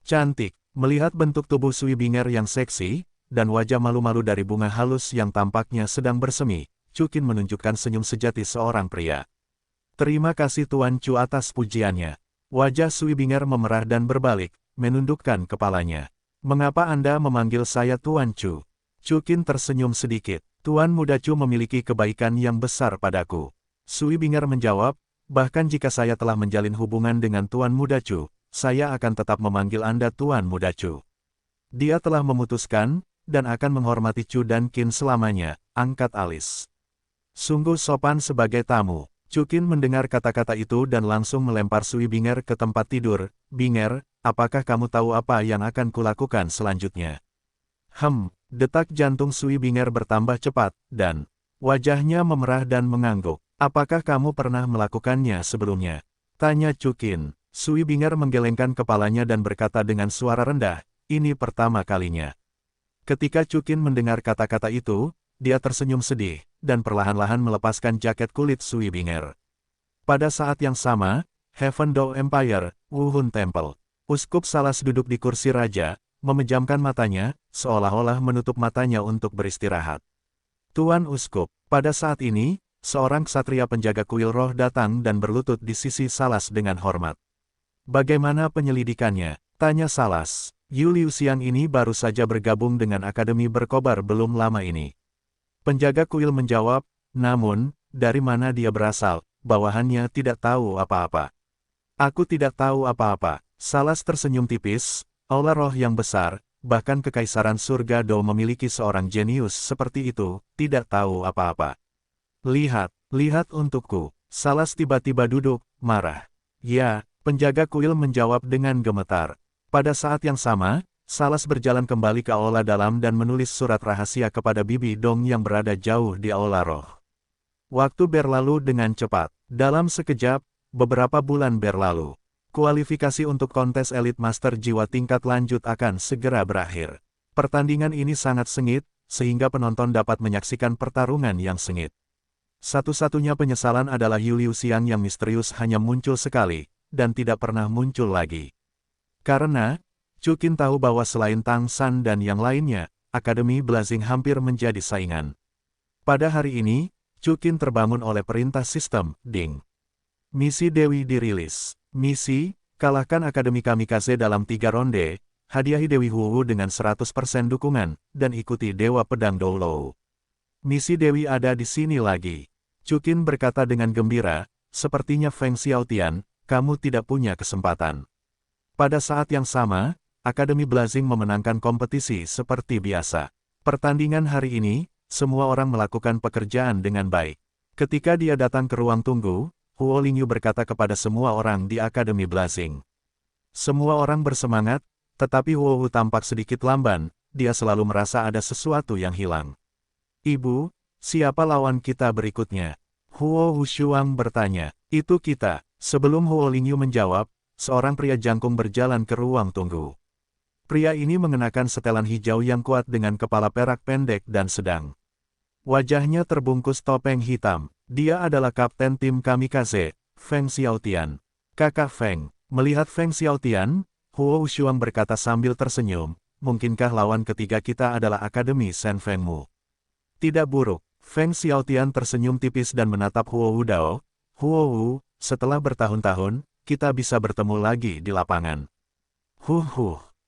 Cantik, melihat bentuk tubuh Sui Binger yang seksi, dan wajah malu-malu dari bunga halus yang tampaknya sedang bersemi, Chukin menunjukkan senyum sejati seorang pria. Terima kasih Tuan Chu atas pujiannya. Wajah Sui Binger memerah dan berbalik, menundukkan kepalanya. Mengapa Anda memanggil saya Tuan Chu? Chukin tersenyum sedikit. Tuan Muda Chu memiliki kebaikan yang besar padaku. Sui Binger menjawab, bahkan jika saya telah menjalin hubungan dengan Tuan Muda Chu, saya akan tetap memanggil Anda Tuan Muda Chu. Dia telah memutuskan, dan akan menghormati Chu dan Qin selamanya, angkat alis. Sungguh sopan sebagai tamu. Chukin mendengar kata-kata itu dan langsung melempar Sui Binger ke tempat tidur. Binger, apakah kamu tahu apa yang akan kulakukan selanjutnya? Detak jantung Sui Binger bertambah cepat, dan wajahnya memerah dan mengangguk. Apakah kamu pernah melakukannya sebelumnya? Tanya Chukin. Sui Binger menggelengkan kepalanya dan berkata dengan suara rendah, ini pertama kalinya. Ketika Chukin mendengar kata-kata itu, dia tersenyum sedih, dan perlahan-lahan melepaskan jaket kulit Sui Binger. Pada saat yang sama, Heaven Door Empire, Wuhun Temple. Uskup Salas duduk di kursi raja, memejamkan matanya, seolah-olah menutup matanya untuk beristirahat. Tuan Uskup, pada saat ini, seorang ksatria penjaga kuil roh datang dan berlutut di sisi Salas dengan hormat. Bagaimana penyelidikannya? Tanya Salas. Yu Liuxiang ini baru saja bergabung dengan Akademi Berkobar belum lama ini. Penjaga kuil menjawab, namun, dari mana dia berasal, bawahannya tidak tahu apa-apa. Aku tidak tahu apa-apa. Salas tersenyum tipis, aula roh yang besar, bahkan kekaisaran surga Do memiliki seorang jenius seperti itu, tidak tahu apa-apa. Lihat untukku. Salas tiba-tiba duduk, marah. Ya, penjaga kuil menjawab dengan gemetar. Pada saat yang sama, Salas berjalan kembali ke aula dalam dan menulis surat rahasia kepada Bibi Dong yang berada jauh di aula roh. Waktu berlalu dengan cepat. Dalam sekejap, beberapa bulan berlalu. Kualifikasi untuk kontes Elite Master Jiwa tingkat lanjut akan segera berakhir. Pertandingan ini sangat sengit, sehingga penonton dapat menyaksikan pertarungan yang sengit. Satu-satunya penyesalan adalah Yu Liuxiang yang misterius hanya muncul sekali, dan tidak pernah muncul lagi. Karena, Chukin tahu bahwa selain Tang San dan yang lainnya, Akademi Blazing hampir menjadi saingan. Pada hari ini, Chukin terbangun oleh perintah sistem, Ding. Misi Dewi dirilis. Misi, kalahkan Akademi Kamikaze dalam 3 ronde, hadiahi Dewi Huwu dengan 100% dukungan, dan ikuti Dewa Pedang Doulou. Misi Dewi ada di sini lagi. Chukin berkata dengan gembira, sepertinya Feng Xiaotian, kamu tidak punya kesempatan. Pada saat yang sama, Akademi Blazing memenangkan kompetisi seperti biasa. Pertandingan hari ini, semua orang melakukan pekerjaan dengan baik. Ketika dia datang ke ruang tunggu, Huo Lingyu berkata kepada semua orang di Akademi Blazing. Semua orang bersemangat, tetapi Huo Wu tampak sedikit lamban, dia selalu merasa ada sesuatu yang hilang. Ibu, siapa lawan kita berikutnya? Huo Wushuang bertanya. Itu kita. Sebelum Huo Lingyu menjawab, seorang pria jangkung berjalan ke ruang tunggu. Pria ini mengenakan setelan hijau yang kuat dengan kepala perak pendek dan sedang. Wajahnya terbungkus topeng hitam. Dia adalah kapten tim Kamikaze, Feng Xiaotian. Kakak Feng. Melihat Feng Xiaotian, Huo Wushuang berkata sambil tersenyum, mungkinkah lawan ketiga kita adalah Akademi Shen Fengmu? Tidak buruk. Feng Xiaotian tersenyum tipis dan menatap Huo Wudao. Huo Wu, setelah bertahun-tahun, kita bisa bertemu lagi di lapangan.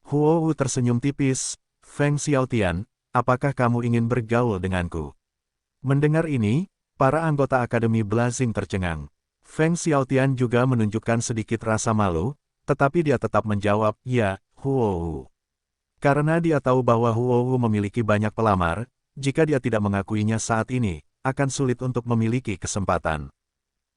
Huo Wu tersenyum tipis. Feng Xiaotian, apakah kamu ingin bergaul denganku? Mendengar ini, para anggota Akademi Blazing tercengang. Feng Xiaotian juga menunjukkan sedikit rasa malu, tetapi dia tetap menjawab, ya, Huo Wu. Karena dia tahu bahwa Huo Wu memiliki banyak pelamar, jika dia tidak mengakuinya saat ini, akan sulit untuk memiliki kesempatan.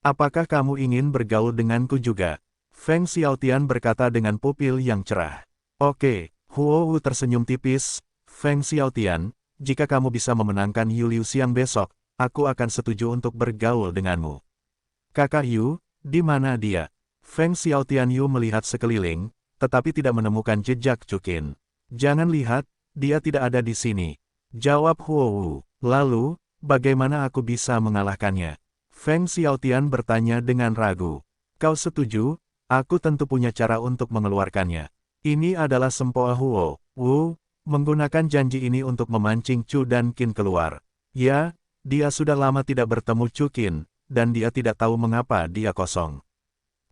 Apakah kamu ingin bergaul denganku juga? Feng Xiaotian berkata dengan pupil yang cerah. Oke, Huo Wu tersenyum tipis. Feng Xiaotian, jika kamu bisa memenangkan Yu Liuxiang besok, aku akan setuju untuk bergaul denganmu. Kakak Yu, di mana dia? Feng Xiaotian Yu melihat sekeliling, tetapi tidak menemukan jejak Chukin. Jangan lihat, dia tidak ada di sini. Jawab Huo Wu. Lalu, bagaimana aku bisa mengalahkannya? Feng Xiaotian bertanya dengan ragu. Kau setuju? Aku tentu punya cara untuk mengeluarkannya. Ini adalah sempoa Huo Wu, menggunakan janji ini untuk memancing Chu dan Qin keluar. Ya, dia sudah lama tidak bertemu Chu Qin, dan dia tidak tahu mengapa dia kosong.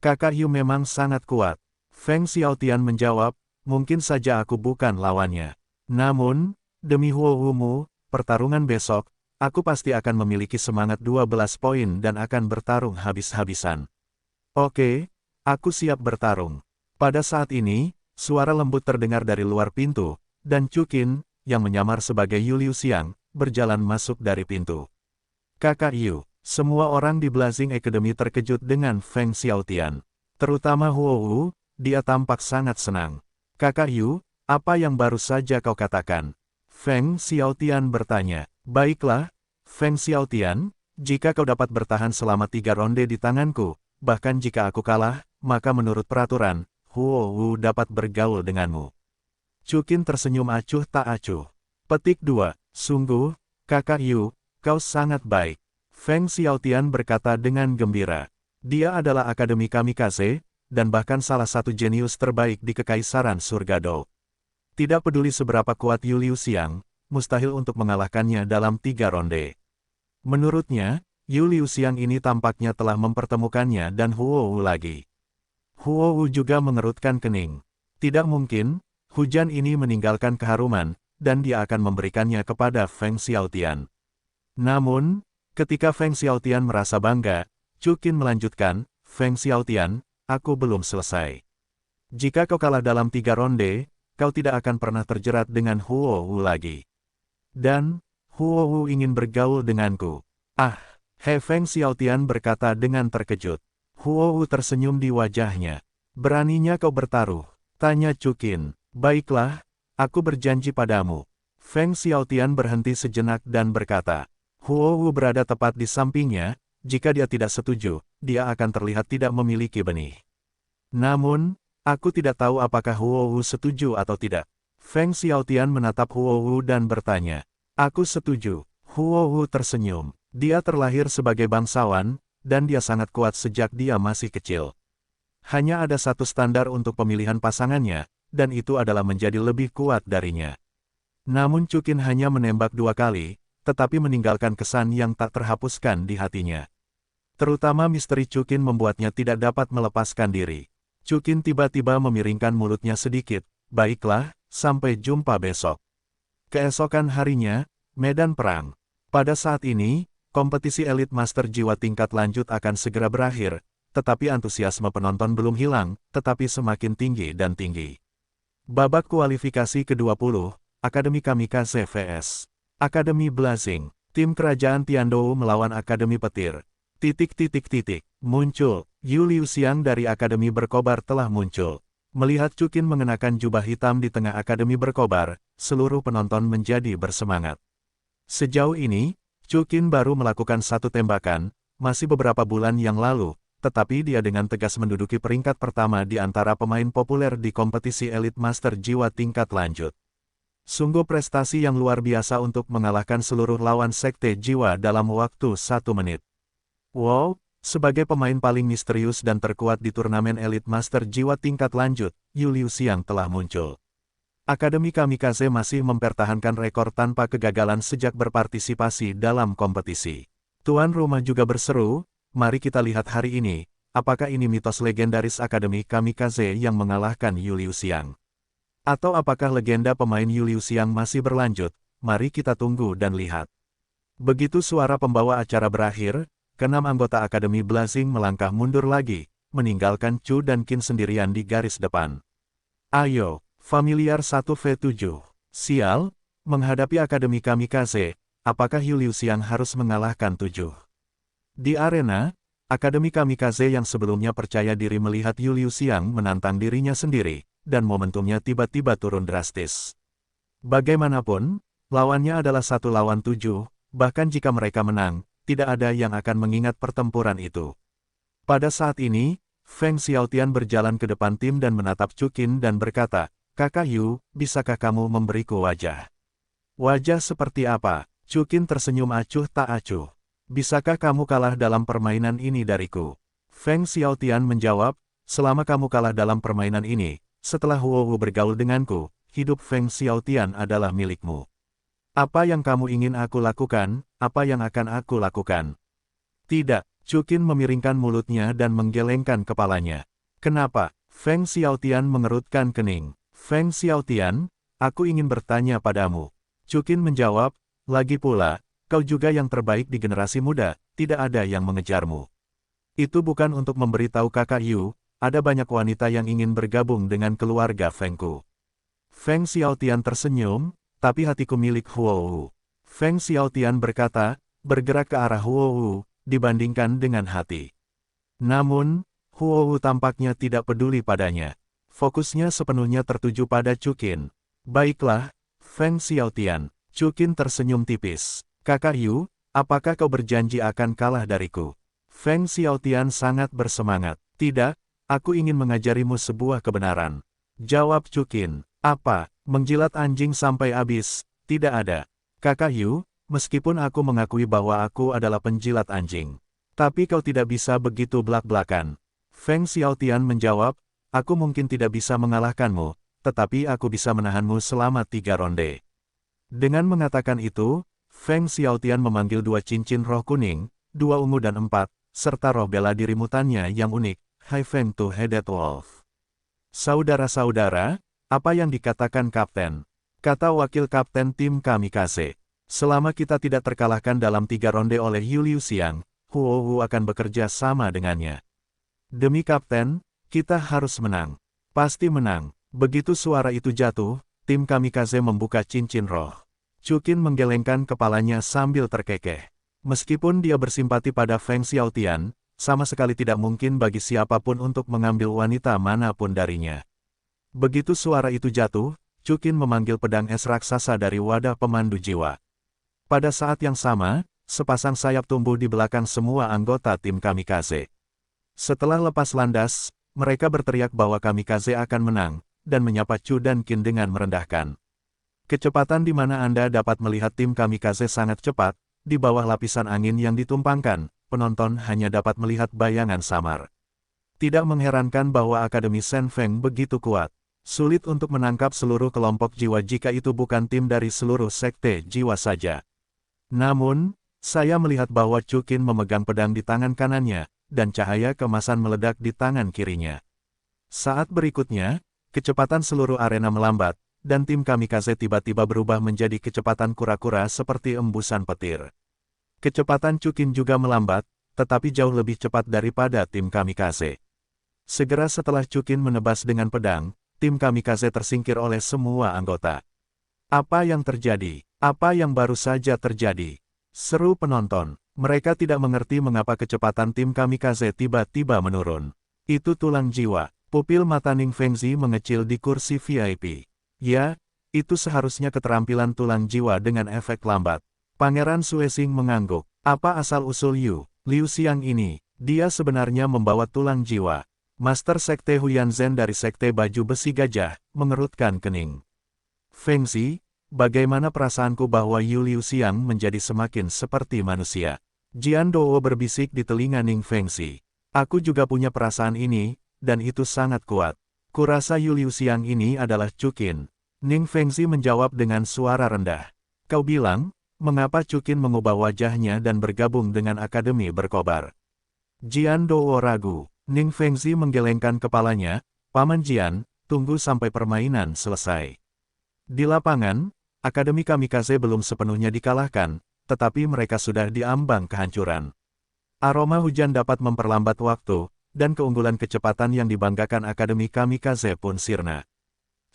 Kakak Yu memang sangat kuat. Feng Xiaotian menjawab, mungkin saja aku bukan lawannya. Namun, demi Huo Wu-mu, pertarungan besok, aku pasti akan memiliki semangat 12 poin dan akan bertarung habis-habisan. Oke, aku siap bertarung. Pada saat ini, suara lembut terdengar dari luar pintu, dan Chu Qin, yang menyamar sebagai Yu Liuxiang, berjalan masuk dari pintu. Kakak Yu, semua orang di Blazing Academy terkejut dengan Feng Xiaotian. Terutama Huo Wu, dia tampak sangat senang. Kakak Yu, apa yang baru saja kau katakan? Feng Xiaotian bertanya. Baiklah, Feng Xiaotian, jika kau dapat bertahan selama 3 ronde di tanganku, bahkan jika aku kalah, maka menurut peraturan, Huo Wu dapat bergaul denganmu. Chuqin tersenyum acuh tak acuh. Petik 2. Sungguh, Kakak Yu, kau sangat baik. Feng Xiaotian berkata dengan gembira. Dia adalah akademi kamikaze, dan bahkan salah satu jenius terbaik di Kekaisaran Surga Dou. Tidak peduli seberapa kuat Yu Liuxiang, mustahil untuk mengalahkannya dalam 3 ronde. Menurutnya, Yu Liuxiang ini tampaknya telah mempertemukannya dan Huo Wu lagi. Huo Wu juga mengerutkan kening. Tidak mungkin, hujan ini meninggalkan keharuman, dan dia akan memberikannya kepada Feng Xiaotian. Namun, ketika Feng Xiaotian merasa bangga, Chuqin melanjutkan, Feng Xiaotian, aku belum selesai. Jika kau kalah dalam 3 ronde, kau tidak akan pernah terjerat dengan Huo Wu lagi. Dan, Huo Wu ingin bergaul denganku. Ah, He Feng Xiaotian berkata dengan terkejut. Huo Wu tersenyum di wajahnya. Beraninya kau bertaruh? Tanya Chuqin. Baiklah, aku berjanji padamu. Feng Xiaotian berhenti sejenak dan berkata. Huo Wu berada tepat di sampingnya, jika dia tidak setuju, dia akan terlihat tidak memiliki benih. Namun, aku tidak tahu apakah Huo Wu setuju atau tidak. Feng Xiaotian menatap Huo Wu dan bertanya. Aku setuju. Huo Wu tersenyum. Dia terlahir sebagai bangsawan, dan dia sangat kuat sejak dia masih kecil. Hanya ada satu standar untuk pemilihan pasangannya, dan itu adalah menjadi lebih kuat darinya. Namun Chuqin hanya menembak 2 kali, tetapi meninggalkan kesan yang tak terhapuskan di hatinya. Terutama misteri Chuqin membuatnya tidak dapat melepaskan diri. Chuqin tiba-tiba memiringkan mulutnya sedikit. Baiklah, sampai jumpa besok. Keesokan harinya, medan perang. Pada saat ini, kompetisi Elite Master Jiwa tingkat lanjut akan segera berakhir, tetapi antusiasme penonton belum hilang, tetapi semakin tinggi dan tinggi. Babak kualifikasi ke-20, Akademi Kamikaze vs. Akademi Blazing. Tim Kerajaan Tiandou melawan Akademi Petir. Muncul. Yu Liuxiang dari Akademi Berkobar telah muncul. Melihat Chuqin mengenakan jubah hitam di tengah Akademi Berkobar, seluruh penonton menjadi bersemangat. Sejauh ini, Chuqin baru melakukan 1 tembakan, masih beberapa bulan yang lalu, tetapi dia dengan tegas menduduki peringkat pertama di antara pemain populer di kompetisi Elite Master Jiwa tingkat lanjut. Sungguh prestasi yang luar biasa untuk mengalahkan seluruh lawan Sekte Jiwa dalam waktu 1 menit. Wow, sebagai pemain paling misterius dan terkuat di turnamen Elite Master Jiwa tingkat lanjut, Yu Liuxiang telah muncul. Akademi Kamikaze masih mempertahankan rekor tanpa kegagalan sejak berpartisipasi dalam kompetisi. Tuan rumah juga berseru, mari kita lihat hari ini, apakah ini mitos legendaris Akademi Kamikaze yang mengalahkan Yu Liuxiang. Atau apakah legenda pemain Yu Liuxiang masih berlanjut, mari kita tunggu dan lihat. Begitu suara pembawa acara berakhir, ke-6 anggota Akademi Blazing melangkah mundur lagi, meninggalkan Chu dan Qin sendirian di garis depan. Ayo, familiar 1v7. Sial, menghadapi Akademi Kamikaze, apakah Yu Liuxiang harus mengalahkan 7? Di arena, Akademi Kamikaze yang sebelumnya percaya diri melihat Yu Liuxiang menantang dirinya sendiri, dan momentumnya tiba-tiba turun drastis. Bagaimanapun, lawannya adalah 1 lawan 7, bahkan jika mereka menang, tidak ada yang akan mengingat pertempuran itu. Pada saat ini, Feng Xiaotian berjalan ke depan tim dan menatap Chuqin dan berkata, Kakak Yu, bisakah kamu memberiku wajah? Wajah seperti apa? Chuqin tersenyum acuh tak acuh. Bisakah kamu kalah dalam permainan ini dariku? Feng Xiaotian menjawab, selama kamu kalah dalam permainan ini, setelah Huo Wu bergaul denganku, hidup Feng Xiaotian adalah milikmu. Apa yang kamu ingin aku lakukan, apa yang akan aku lakukan? Tidak, Chuqin memiringkan mulutnya dan menggelengkan kepalanya. Kenapa? Feng Xiaotian mengerutkan kening. Feng Xiaotian, aku ingin bertanya padamu. Chuqin menjawab, lagi pula, kau juga yang terbaik di generasi muda, tidak ada yang mengejarmu. Itu bukan untuk memberitahu Kakak Yu, ada banyak wanita yang ingin bergabung dengan keluarga Fengku. Feng Xiaotian tersenyum, tapi hatiku milik Huo Wu. Feng Xiaotian berkata, bergerak ke arah Huohu, dibandingkan dengan hati. Namun, Huohu tampaknya tidak peduli padanya. Fokusnya sepenuhnya tertuju pada Chuqin. Baiklah, Feng Xiaotian. Chuqin tersenyum tipis. Kakak Yu, apakah kau berjanji akan kalah dariku? Feng Xiaotian sangat bersemangat. Tidak, aku ingin mengajarimu sebuah kebenaran. Jawab Chuqin. Apa, menjilat anjing sampai habis? Tidak ada. Kakak Yu, meskipun aku mengakui bahwa aku adalah penjilat anjing. Tapi kau tidak bisa begitu belak-belakan. Feng Xiaotian menjawab, aku mungkin tidak bisa mengalahkanmu, tetapi aku bisa menahanmu selama 3 ronde. Dengan mengatakan itu, Feng Xiaotian memanggil 2 cincin roh kuning, 2 ungu dan 4, serta roh bela diri mutannya yang unik, Hai Feng Two-Headed Wolf. Saudara-saudara, apa yang dikatakan Kapten? Kata wakil kapten tim Kamikaze. Selama kita tidak terkalahkan dalam 3 ronde oleh Yu Liuxiang, Huohu akan bekerja sama dengannya. Demi Kapten, kita harus menang. Pasti menang. Begitu suara itu jatuh, tim Kamikaze membuka cincin roh. Chuqin menggelengkan kepalanya sambil terkekeh. Meskipun dia bersimpati pada Feng Xiaotian, sama sekali tidak mungkin bagi siapapun untuk mengambil wanita manapun darinya. Begitu suara itu jatuh, Chuqin memanggil pedang es raksasa dari wadah pemandu jiwa. Pada saat yang sama, sepasang sayap tumbuh di belakang semua anggota tim Kamikaze. Setelah lepas landas, mereka berteriak bahwa Kamikaze akan menang, dan menyapa Chu dan Qin dengan merendahkan. Kecepatan di mana Anda dapat melihat tim Kamikaze sangat cepat, di bawah lapisan angin yang ditumpangkan, penonton hanya dapat melihat bayangan samar. Tidak mengherankan bahwa Akademi Shen Feng begitu kuat. Sulit untuk menangkap seluruh kelompok jiwa jika itu bukan tim dari seluruh sekte jiwa saja. Namun, saya melihat bahwa Chuqin memegang pedang di tangan kanannya, dan cahaya kemasan meledak di tangan kirinya. Saat berikutnya, kecepatan seluruh arena melambat, dan tim Kamikaze tiba-tiba berubah menjadi kecepatan kura-kura seperti embusan petir. Kecepatan Chuqin juga melambat, tetapi jauh lebih cepat daripada tim Kamikaze. Segera setelah Chuqin menebas dengan pedang, tim Kamikaze tersingkir oleh semua anggota. Apa yang terjadi? Apa yang baru saja terjadi? Seru penonton. Mereka tidak mengerti mengapa kecepatan tim Kamikaze tiba-tiba menurun. Itu tulang jiwa. Pupil mata Ning Fengzi mengecil di kursi VIP. Ya, itu seharusnya keterampilan tulang jiwa dengan efek lambat. Pangeran Suesing mengangguk. Apa asal-usul Yu Liuxiang ini? Dia sebenarnya membawa tulang jiwa. Master Sekte Huyan Zhen dari Sekte Baju Besi Gajah, mengerutkan kening. Fengzi, bagaimana perasaanku bahwa Yu Liuxiang menjadi semakin seperti manusia? Jian Dou berbisik di telinga Ning Fengzi. Aku juga punya perasaan ini, dan itu sangat kuat. Kurasa Yu Liuxiang ini adalah Chuqin. Ning Fengzi menjawab dengan suara rendah. Kau bilang, mengapa Chuqin mengubah wajahnya dan bergabung dengan Akademi Berkobar? Jian Dou ragu. Ning Fengzi menggelengkan kepalanya, Paman Jian, tunggu sampai permainan selesai. Di lapangan, Akademi Kamikaze belum sepenuhnya dikalahkan, tetapi mereka sudah diambang kehancuran. Aroma hujan dapat memperlambat waktu, dan keunggulan kecepatan yang dibanggakan Akademi Kamikaze pun sirna.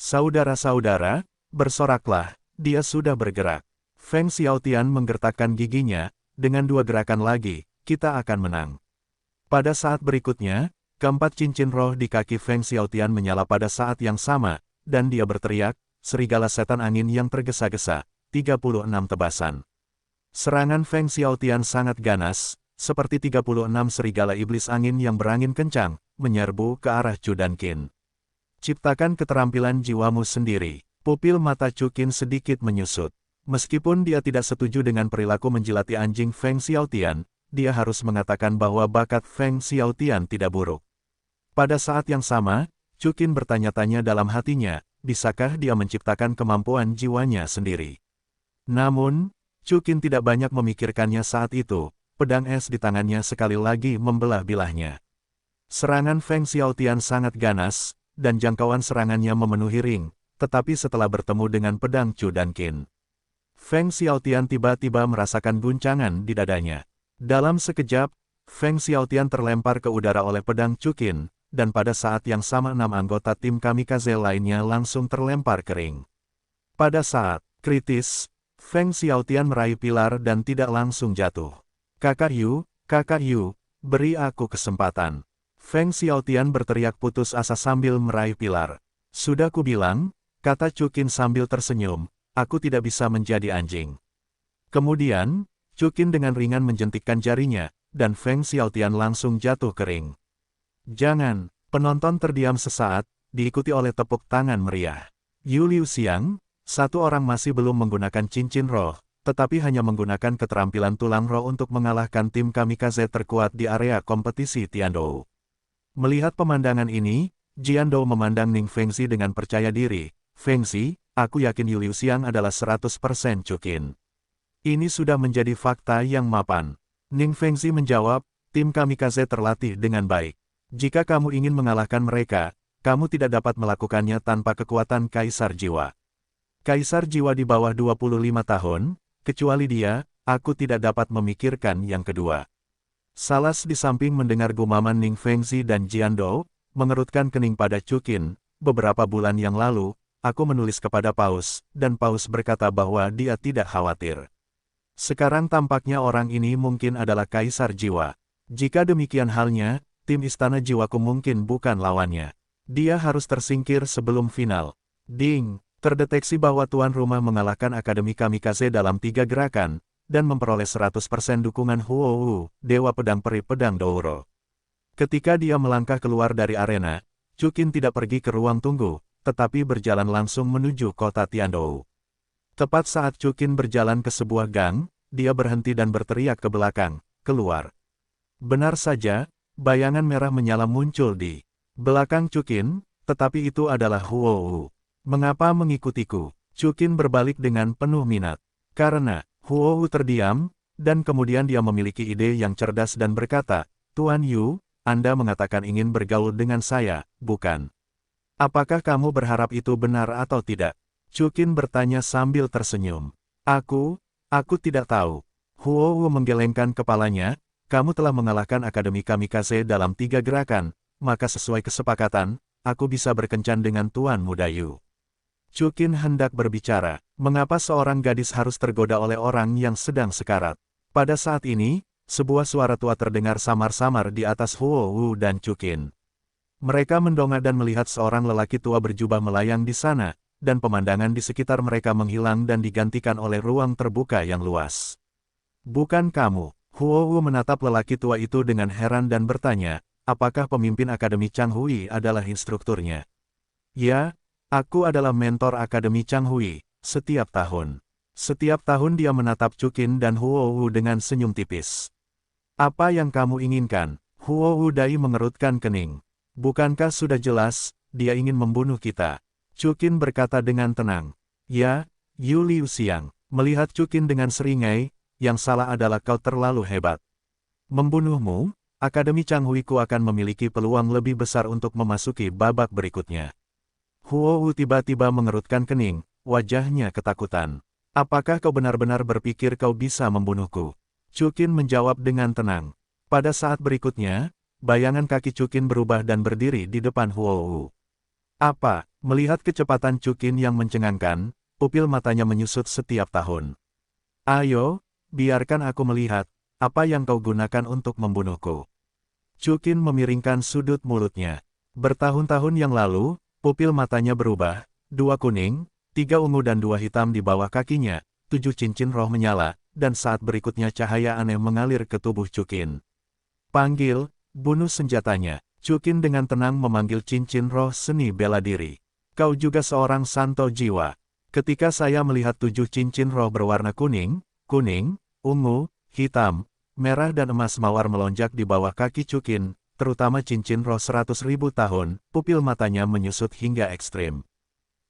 Saudara-saudara, bersoraklah, dia sudah bergerak. Feng Xiaotian menggertakkan giginya, dengan 2 gerakan lagi, kita akan menang. Pada saat berikutnya, keempat cincin roh di kaki Feng Xiaotian menyala pada saat yang sama, dan dia berteriak, serigala setan angin yang tergesa-gesa, 36 tebasan. Serangan Feng Xiaotian sangat ganas, seperti 36 serigala iblis angin yang berangin kencang, menyerbu ke arah Chu dan Qin. Ciptakan keterampilan jiwamu sendiri. Pupil mata Chuqin sedikit menyusut. Meskipun dia tidak setuju dengan perilaku menjilati anjing Feng Xiaotian, dia harus mengatakan bahwa bakat Feng Xiaotian tidak buruk. Pada saat yang sama, Chuqin bertanya-tanya dalam hatinya, bisakah dia menciptakan kemampuan jiwanya sendiri? Namun, Chuqin tidak banyak memikirkannya saat itu, pedang es di tangannya sekali lagi membelah bilahnya. Serangan Feng Xiaotian sangat ganas, dan jangkauan serangannya memenuhi ring, tetapi setelah bertemu dengan pedang Chu dan Qin, Feng Xiaotian tiba-tiba merasakan guncangan di dadanya. Dalam sekejap, Feng Xiaotian terlempar ke udara oleh pedang Chuqin, dan pada saat yang sama 6 anggota tim Kamikaze lainnya langsung terlempar ke ring. Pada saat kritis, Feng Xiaotian meraih pilar dan tidak langsung jatuh. Kakak Yu, beri aku kesempatan. Feng Xiaotian berteriak putus asa sambil meraih pilar. Sudah kubilang, kata Chukin sambil tersenyum, aku tidak bisa menjadi anjing. Kemudian, Chukin dengan ringan menjentikkan jarinya, dan Feng Xiaotian langsung jatuh kering. Jangan, penonton terdiam sesaat, diikuti oleh tepuk tangan meriah. Yu Liuxiang, satu orang masih belum menggunakan cincin roh, tetapi hanya menggunakan keterampilan tulang roh untuk mengalahkan tim kamikaze terkuat di area kompetisi Tiandou. Melihat pemandangan ini, Jiandou memandang Ning Fengzi dengan percaya diri. Fengzi, aku yakin Yu Liuxiang adalah 100% Chukin. Ini sudah menjadi fakta yang mapan. Ning Fengzi menjawab, tim kamikaze terlatih dengan baik. Jika kamu ingin mengalahkan mereka, kamu tidak dapat melakukannya tanpa kekuatan Kaisar Jiwa. Kaisar Jiwa di bawah 25 tahun, kecuali dia, aku tidak dapat memikirkan yang kedua. Salas di samping mendengar gumaman Ning Fengzi dan Jiandou, mengerutkan kening pada Chukin. Beberapa bulan yang lalu, aku menulis kepada Paus, dan Paus berkata bahwa dia tidak khawatir. Sekarang tampaknya orang ini mungkin adalah Kaisar Jiwa. Jika demikian halnya, tim Istana Jiwaku mungkin bukan lawannya. Dia harus tersingkir sebelum final. Ding, terdeteksi bahwa tuan rumah mengalahkan Akademi Kamikaze dalam 3 gerakan, dan memperoleh 100% dukungan Huou, Dewa Pedang Peri Pedang Douro. Ketika dia melangkah keluar dari arena, Chukin tidak pergi ke ruang tunggu, tetapi berjalan langsung menuju kota Tiandou. Tepat saat Chukin berjalan ke sebuah gang, dia berhenti dan berteriak ke belakang, keluar. Benar saja, bayangan merah menyala muncul di belakang Chukin, tetapi itu adalah Huou. Mengapa mengikutiku? Chukin berbalik dengan penuh minat. Karena, Huou terdiam, dan kemudian dia memiliki ide yang cerdas dan berkata, Tuan Yu, Anda mengatakan ingin bergaul dengan saya, bukan? Apakah kamu berharap itu benar atau tidak? Chukin bertanya sambil tersenyum. Aku tidak tahu. Huou menggelengkan kepalanya, kamu telah mengalahkan Akademi Kamikaze dalam 3 gerakan, maka sesuai kesepakatan, aku bisa berkencan dengan Tuan Muda Yu. Chukin hendak berbicara, mengapa seorang gadis harus tergoda oleh orang yang sedang sekarat. Pada saat ini, sebuah suara tua terdengar samar-samar di atas Huou dan Chukin. Mereka mendongak dan melihat seorang lelaki tua berjubah melayang di sana, dan pemandangan di sekitar mereka menghilang dan digantikan oleh ruang terbuka yang luas. Bukan kamu. Huou menatap lelaki tua itu dengan heran dan bertanya, apakah pemimpin Akademi Changhui adalah instrukturnya? Ya, aku adalah mentor Akademi Changhui, setiap tahun. Setiap tahun dia menatap Chukin dan Huou dengan senyum tipis. Apa yang kamu inginkan? Huou Dai mengerutkan kening. Bukankah sudah jelas, dia ingin membunuh kita? Chukin berkata dengan tenang. Ya, Yu Liuxiang, melihat Chukin dengan seringai, yang salah adalah kau terlalu hebat. Membunuhmu, Akademi Changhui-ku akan memiliki peluang lebih besar untuk memasuki babak berikutnya. Huou tiba-tiba mengerutkan kening, wajahnya ketakutan. Apakah kau benar-benar berpikir kau bisa membunuhku? Chukin menjawab dengan tenang. Pada saat berikutnya, bayangan kaki Chukin berubah dan berdiri di depan Huou. Apa? Melihat kecepatan Chukin yang mencengangkan, pupil matanya menyusut setiap tahun. Ayo, biarkan aku melihat, apa yang kau gunakan untuk membunuhku. Chukin memiringkan sudut mulutnya. Bertahun-tahun yang lalu, pupil matanya berubah, 2 kuning, 3 ungu dan 2 hitam di bawah kakinya, 7 cincin roh menyala, dan saat berikutnya cahaya aneh mengalir ke tubuh Chukin. Panggil, bunuh senjatanya. Chukin dengan tenang memanggil cincin roh seni bela diri. Kau juga seorang santo jiwa. Ketika saya melihat 7 cincin roh berwarna kuning, ungu, hitam, merah dan emas mawar melonjak di bawah kaki Chukin, terutama cincin roh 100.000 tahun, pupil matanya menyusut hingga ekstrim.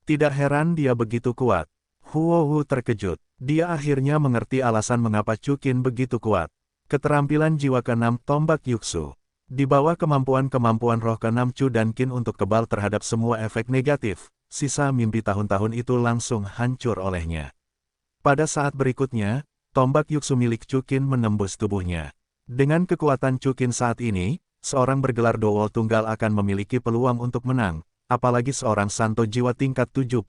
Tidak heran dia begitu kuat. Huou terkejut. Dia akhirnya mengerti alasan mengapa Chukin begitu kuat. Keterampilan jiwa ke-6 tombak Yuxu. Di bawah kemampuan roh ke-6 Chu dan Qin untuk kebal terhadap semua efek negatif, sisa mimpi tahun-tahun itu langsung hancur olehnya. Pada saat berikutnya, tombak Yuxu milik Chukin menembus tubuhnya. Dengan kekuatan Chukin saat ini, seorang bergelar Dowo tunggal akan memiliki peluang untuk menang, apalagi seorang santo jiwa tingkat 72.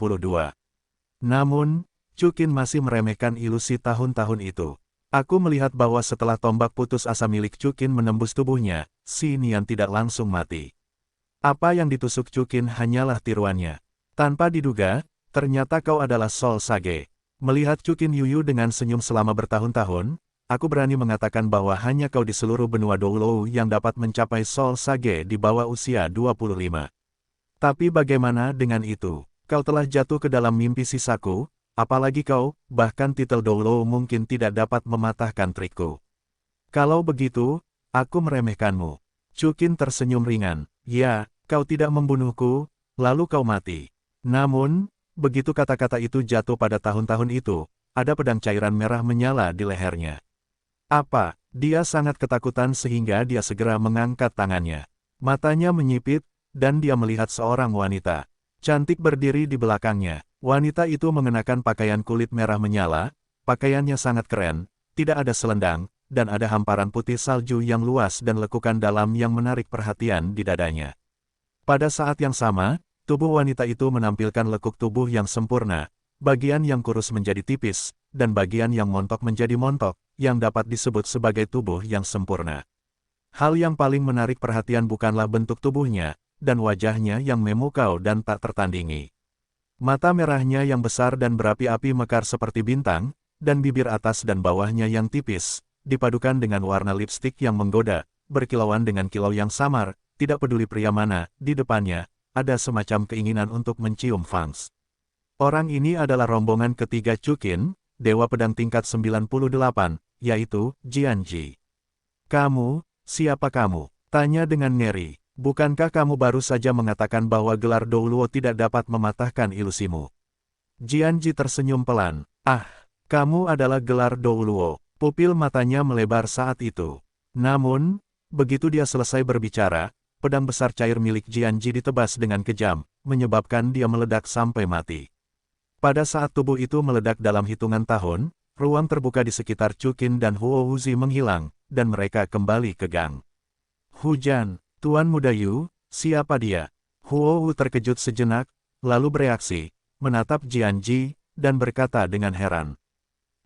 Namun, Chukin masih meremehkan ilusi tahun-tahun itu. Aku melihat bahwa setelah tombak putus asa milik Chukin menembus tubuhnya, si Nian tidak langsung mati. Apa yang ditusuk Chukin hanyalah tiruannya. Tanpa diduga, ternyata kau adalah Sol Sage. Melihat Chukin Yuyu dengan senyum selama bertahun-tahun, aku berani mengatakan bahwa hanya kau di seluruh benua Doulou yang dapat mencapai Sol Sage di bawah usia 25. Tapi bagaimana dengan itu? Kau telah jatuh ke dalam mimpi sisaku, apalagi kau, bahkan titel Doulou mungkin tidak dapat mematahkan trikku. Kalau begitu, aku meremehkanmu. Chukin tersenyum ringan. Ya, kau tidak membunuhku, lalu kau mati. Namun, begitu kata-kata itu jatuh pada tahun-tahun itu, ada pedang cairan merah menyala di lehernya. Apa? Dia sangat ketakutan sehingga dia segera mengangkat tangannya. Matanya menyipit, dan dia melihat seorang wanita cantik berdiri di belakangnya. Wanita itu mengenakan pakaian kulit merah menyala, pakaiannya sangat keren, tidak ada selendang, dan ada hamparan putih salju yang luas dan lekukan dalam yang menarik perhatian di dadanya. Pada saat yang sama, tubuh wanita itu menampilkan lekuk tubuh yang sempurna, bagian yang kurus menjadi tipis, dan bagian yang montok menjadi montok, yang dapat disebut sebagai tubuh yang sempurna. Hal yang paling menarik perhatian bukanlah bentuk tubuhnya, dan wajahnya yang memukau dan tak tertandingi. Mata merahnya yang besar dan berapi-api mekar seperti bintang, dan bibir atas dan bawahnya yang tipis, dipadukan dengan warna lipstik yang menggoda, berkilauan dengan kilau yang samar, tidak peduli pria mana, di depannya, ada semacam keinginan untuk mencium fangs. Orang ini adalah rombongan ketiga Chukin, Dewa Pedang tingkat 98, yaitu Jianji. Kamu, siapa kamu? Tanya dengan ngeri. Bukankah kamu baru saja mengatakan bahwa gelar Douluo tidak dapat mematahkan ilusimu? Jianji tersenyum pelan. Ah, kamu adalah gelar Douluo. Pupil matanya melebar saat itu. Namun, begitu dia selesai berbicara, pedang besar cair milik Jianji ditebas dengan kejam, menyebabkan dia meledak sampai mati. Pada saat tubuh itu meledak dalam hitungan tahun, ruang terbuka di sekitar Chukin dan Huo Wuzi menghilang, dan mereka kembali ke gang. Hujan. Tuan Muda Yu, siapa dia? Huo Wu terkejut sejenak, lalu bereaksi, menatap Jianji, dan berkata dengan heran.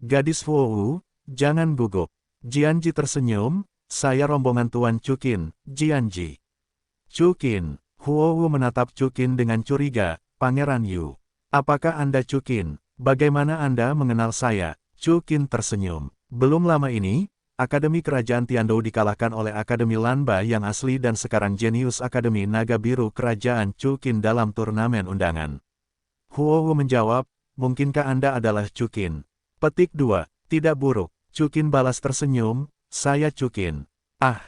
Gadis Huo Wu, jangan gugup. Jianji tersenyum, saya rombongan Tuan Chukin, Jianji. Chukin, Huo Wu menatap Chukin dengan curiga, Pangeran Yu. Apakah Anda Chukin? Bagaimana Anda mengenal saya? Chukin tersenyum. Belum lama ini, Akademi Kerajaan Tiandou dikalahkan oleh Akademi Lanba yang asli dan sekarang jenius Akademi Naga Biru Kerajaan Chukin dalam turnamen undangan. Huo Wu menjawab, mungkinkah Anda adalah Chukin? Petik 2, tidak buruk. Chukin balas tersenyum, saya Chukin. Ah,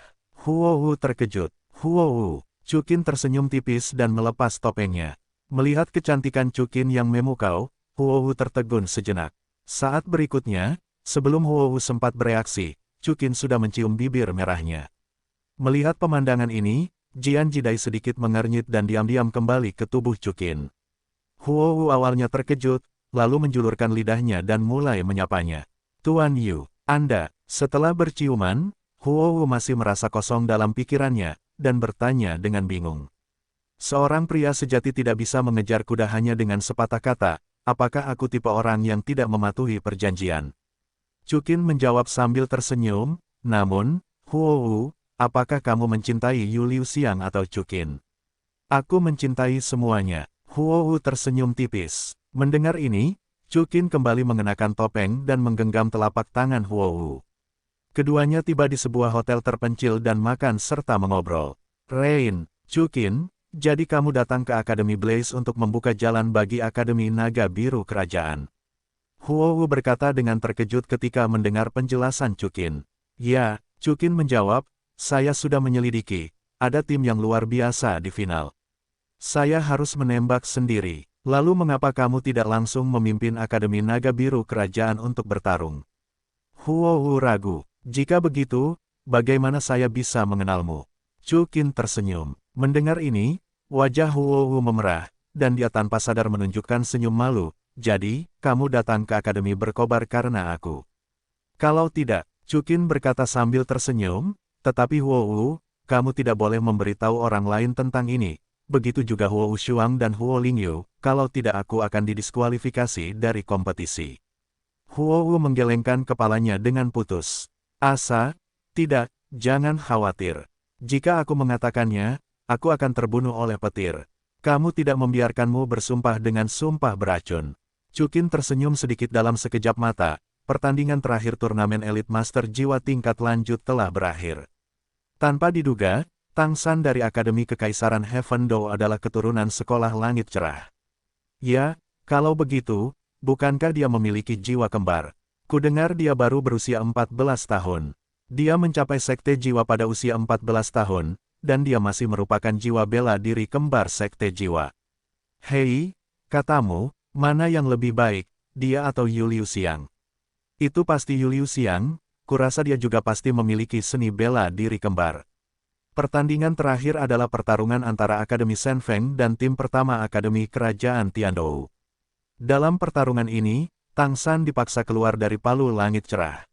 Huo Wu terkejut. Huo Wu. Chukin tersenyum tipis dan melepas topengnya. Melihat kecantikan Chukin yang memukau, Huo Wu tertegun sejenak. Saat berikutnya, sebelum Huo Wu sempat bereaksi, Chukin sudah mencium bibir merahnya. Melihat pemandangan ini, Jianji Dai sedikit mengernyit dan diam-diam kembali ke tubuh Chukin. Huo Wu awalnya terkejut, lalu menjulurkan lidahnya dan mulai menyapanya. Tuan Yu, Anda, setelah berciuman, Huo Wu masih merasa kosong dalam pikirannya, dan bertanya dengan bingung. Seorang pria sejati tidak bisa mengejar kuda hanya dengan sepatah kata, apakah aku tipe orang yang tidak mematuhi perjanjian? Chukin menjawab sambil tersenyum, namun, Huo Wu, apakah kamu mencintai Yu Liu Xiang atau Chukin? Aku mencintai semuanya. Huo Wu tersenyum tipis. Mendengar ini, Chukin kembali mengenakan topeng dan menggenggam telapak tangan Huo Wu. Keduanya tiba di sebuah hotel terpencil dan makan serta mengobrol. Rain, Chukin, jadi kamu datang ke Akademi Blaze untuk membuka jalan bagi Akademi Naga Biru Kerajaan. Huo Wu berkata dengan terkejut ketika mendengar penjelasan Chukin. Ya, Chukin menjawab, saya sudah menyelidiki, ada tim yang luar biasa di final. Saya harus menembak sendiri. Lalu mengapa kamu tidak langsung memimpin Akademi Naga Biru Kerajaan untuk bertarung? Huo Wu ragu. Jika begitu, bagaimana saya bisa mengenalmu? Chukin tersenyum. Mendengar ini, wajah Huo Wu memerah, dan dia tanpa sadar menunjukkan senyum malu. Jadi, kamu datang ke Akademi berkobar karena aku. Kalau tidak, Chukin berkata sambil tersenyum, tetapi Huo Wu, kamu tidak boleh memberitahu orang lain tentang ini. Begitu juga Huo Shuang dan Huo Lingyu, kalau tidak aku akan didiskualifikasi dari kompetisi. Huowu menggelengkan kepalanya dengan putus asa. Tidak, jangan khawatir. Jika aku mengatakannya, aku akan terbunuh oleh petir. Kamu tidak membiarkanmu bersumpah dengan sumpah beracun. Chukin tersenyum sedikit dalam sekejap mata. Pertandingan terakhir turnamen Elite Master Jiwa tingkat lanjut telah berakhir. Tanpa diduga, Tang San dari Akademi Kekaisaran Heaven Dou adalah keturunan sekolah langit cerah. Ya, kalau begitu, bukankah dia memiliki jiwa kembar? Kudengar dia baru berusia 14 tahun. Dia mencapai sekte jiwa pada usia 14 tahun, dan dia masih merupakan jiwa bela diri kembar sekte jiwa. Hei, katamu, mana yang lebih baik, dia atau Yu Liu Xiang? Itu pasti Yu Liu Xiang, kurasa dia juga pasti memiliki seni bela diri kembar. Pertandingan terakhir adalah pertarungan antara Akademi Shenfeng dan tim pertama Akademi Kerajaan Tiandou. Dalam pertarungan ini, Tang San dipaksa keluar dari palu langit cerah.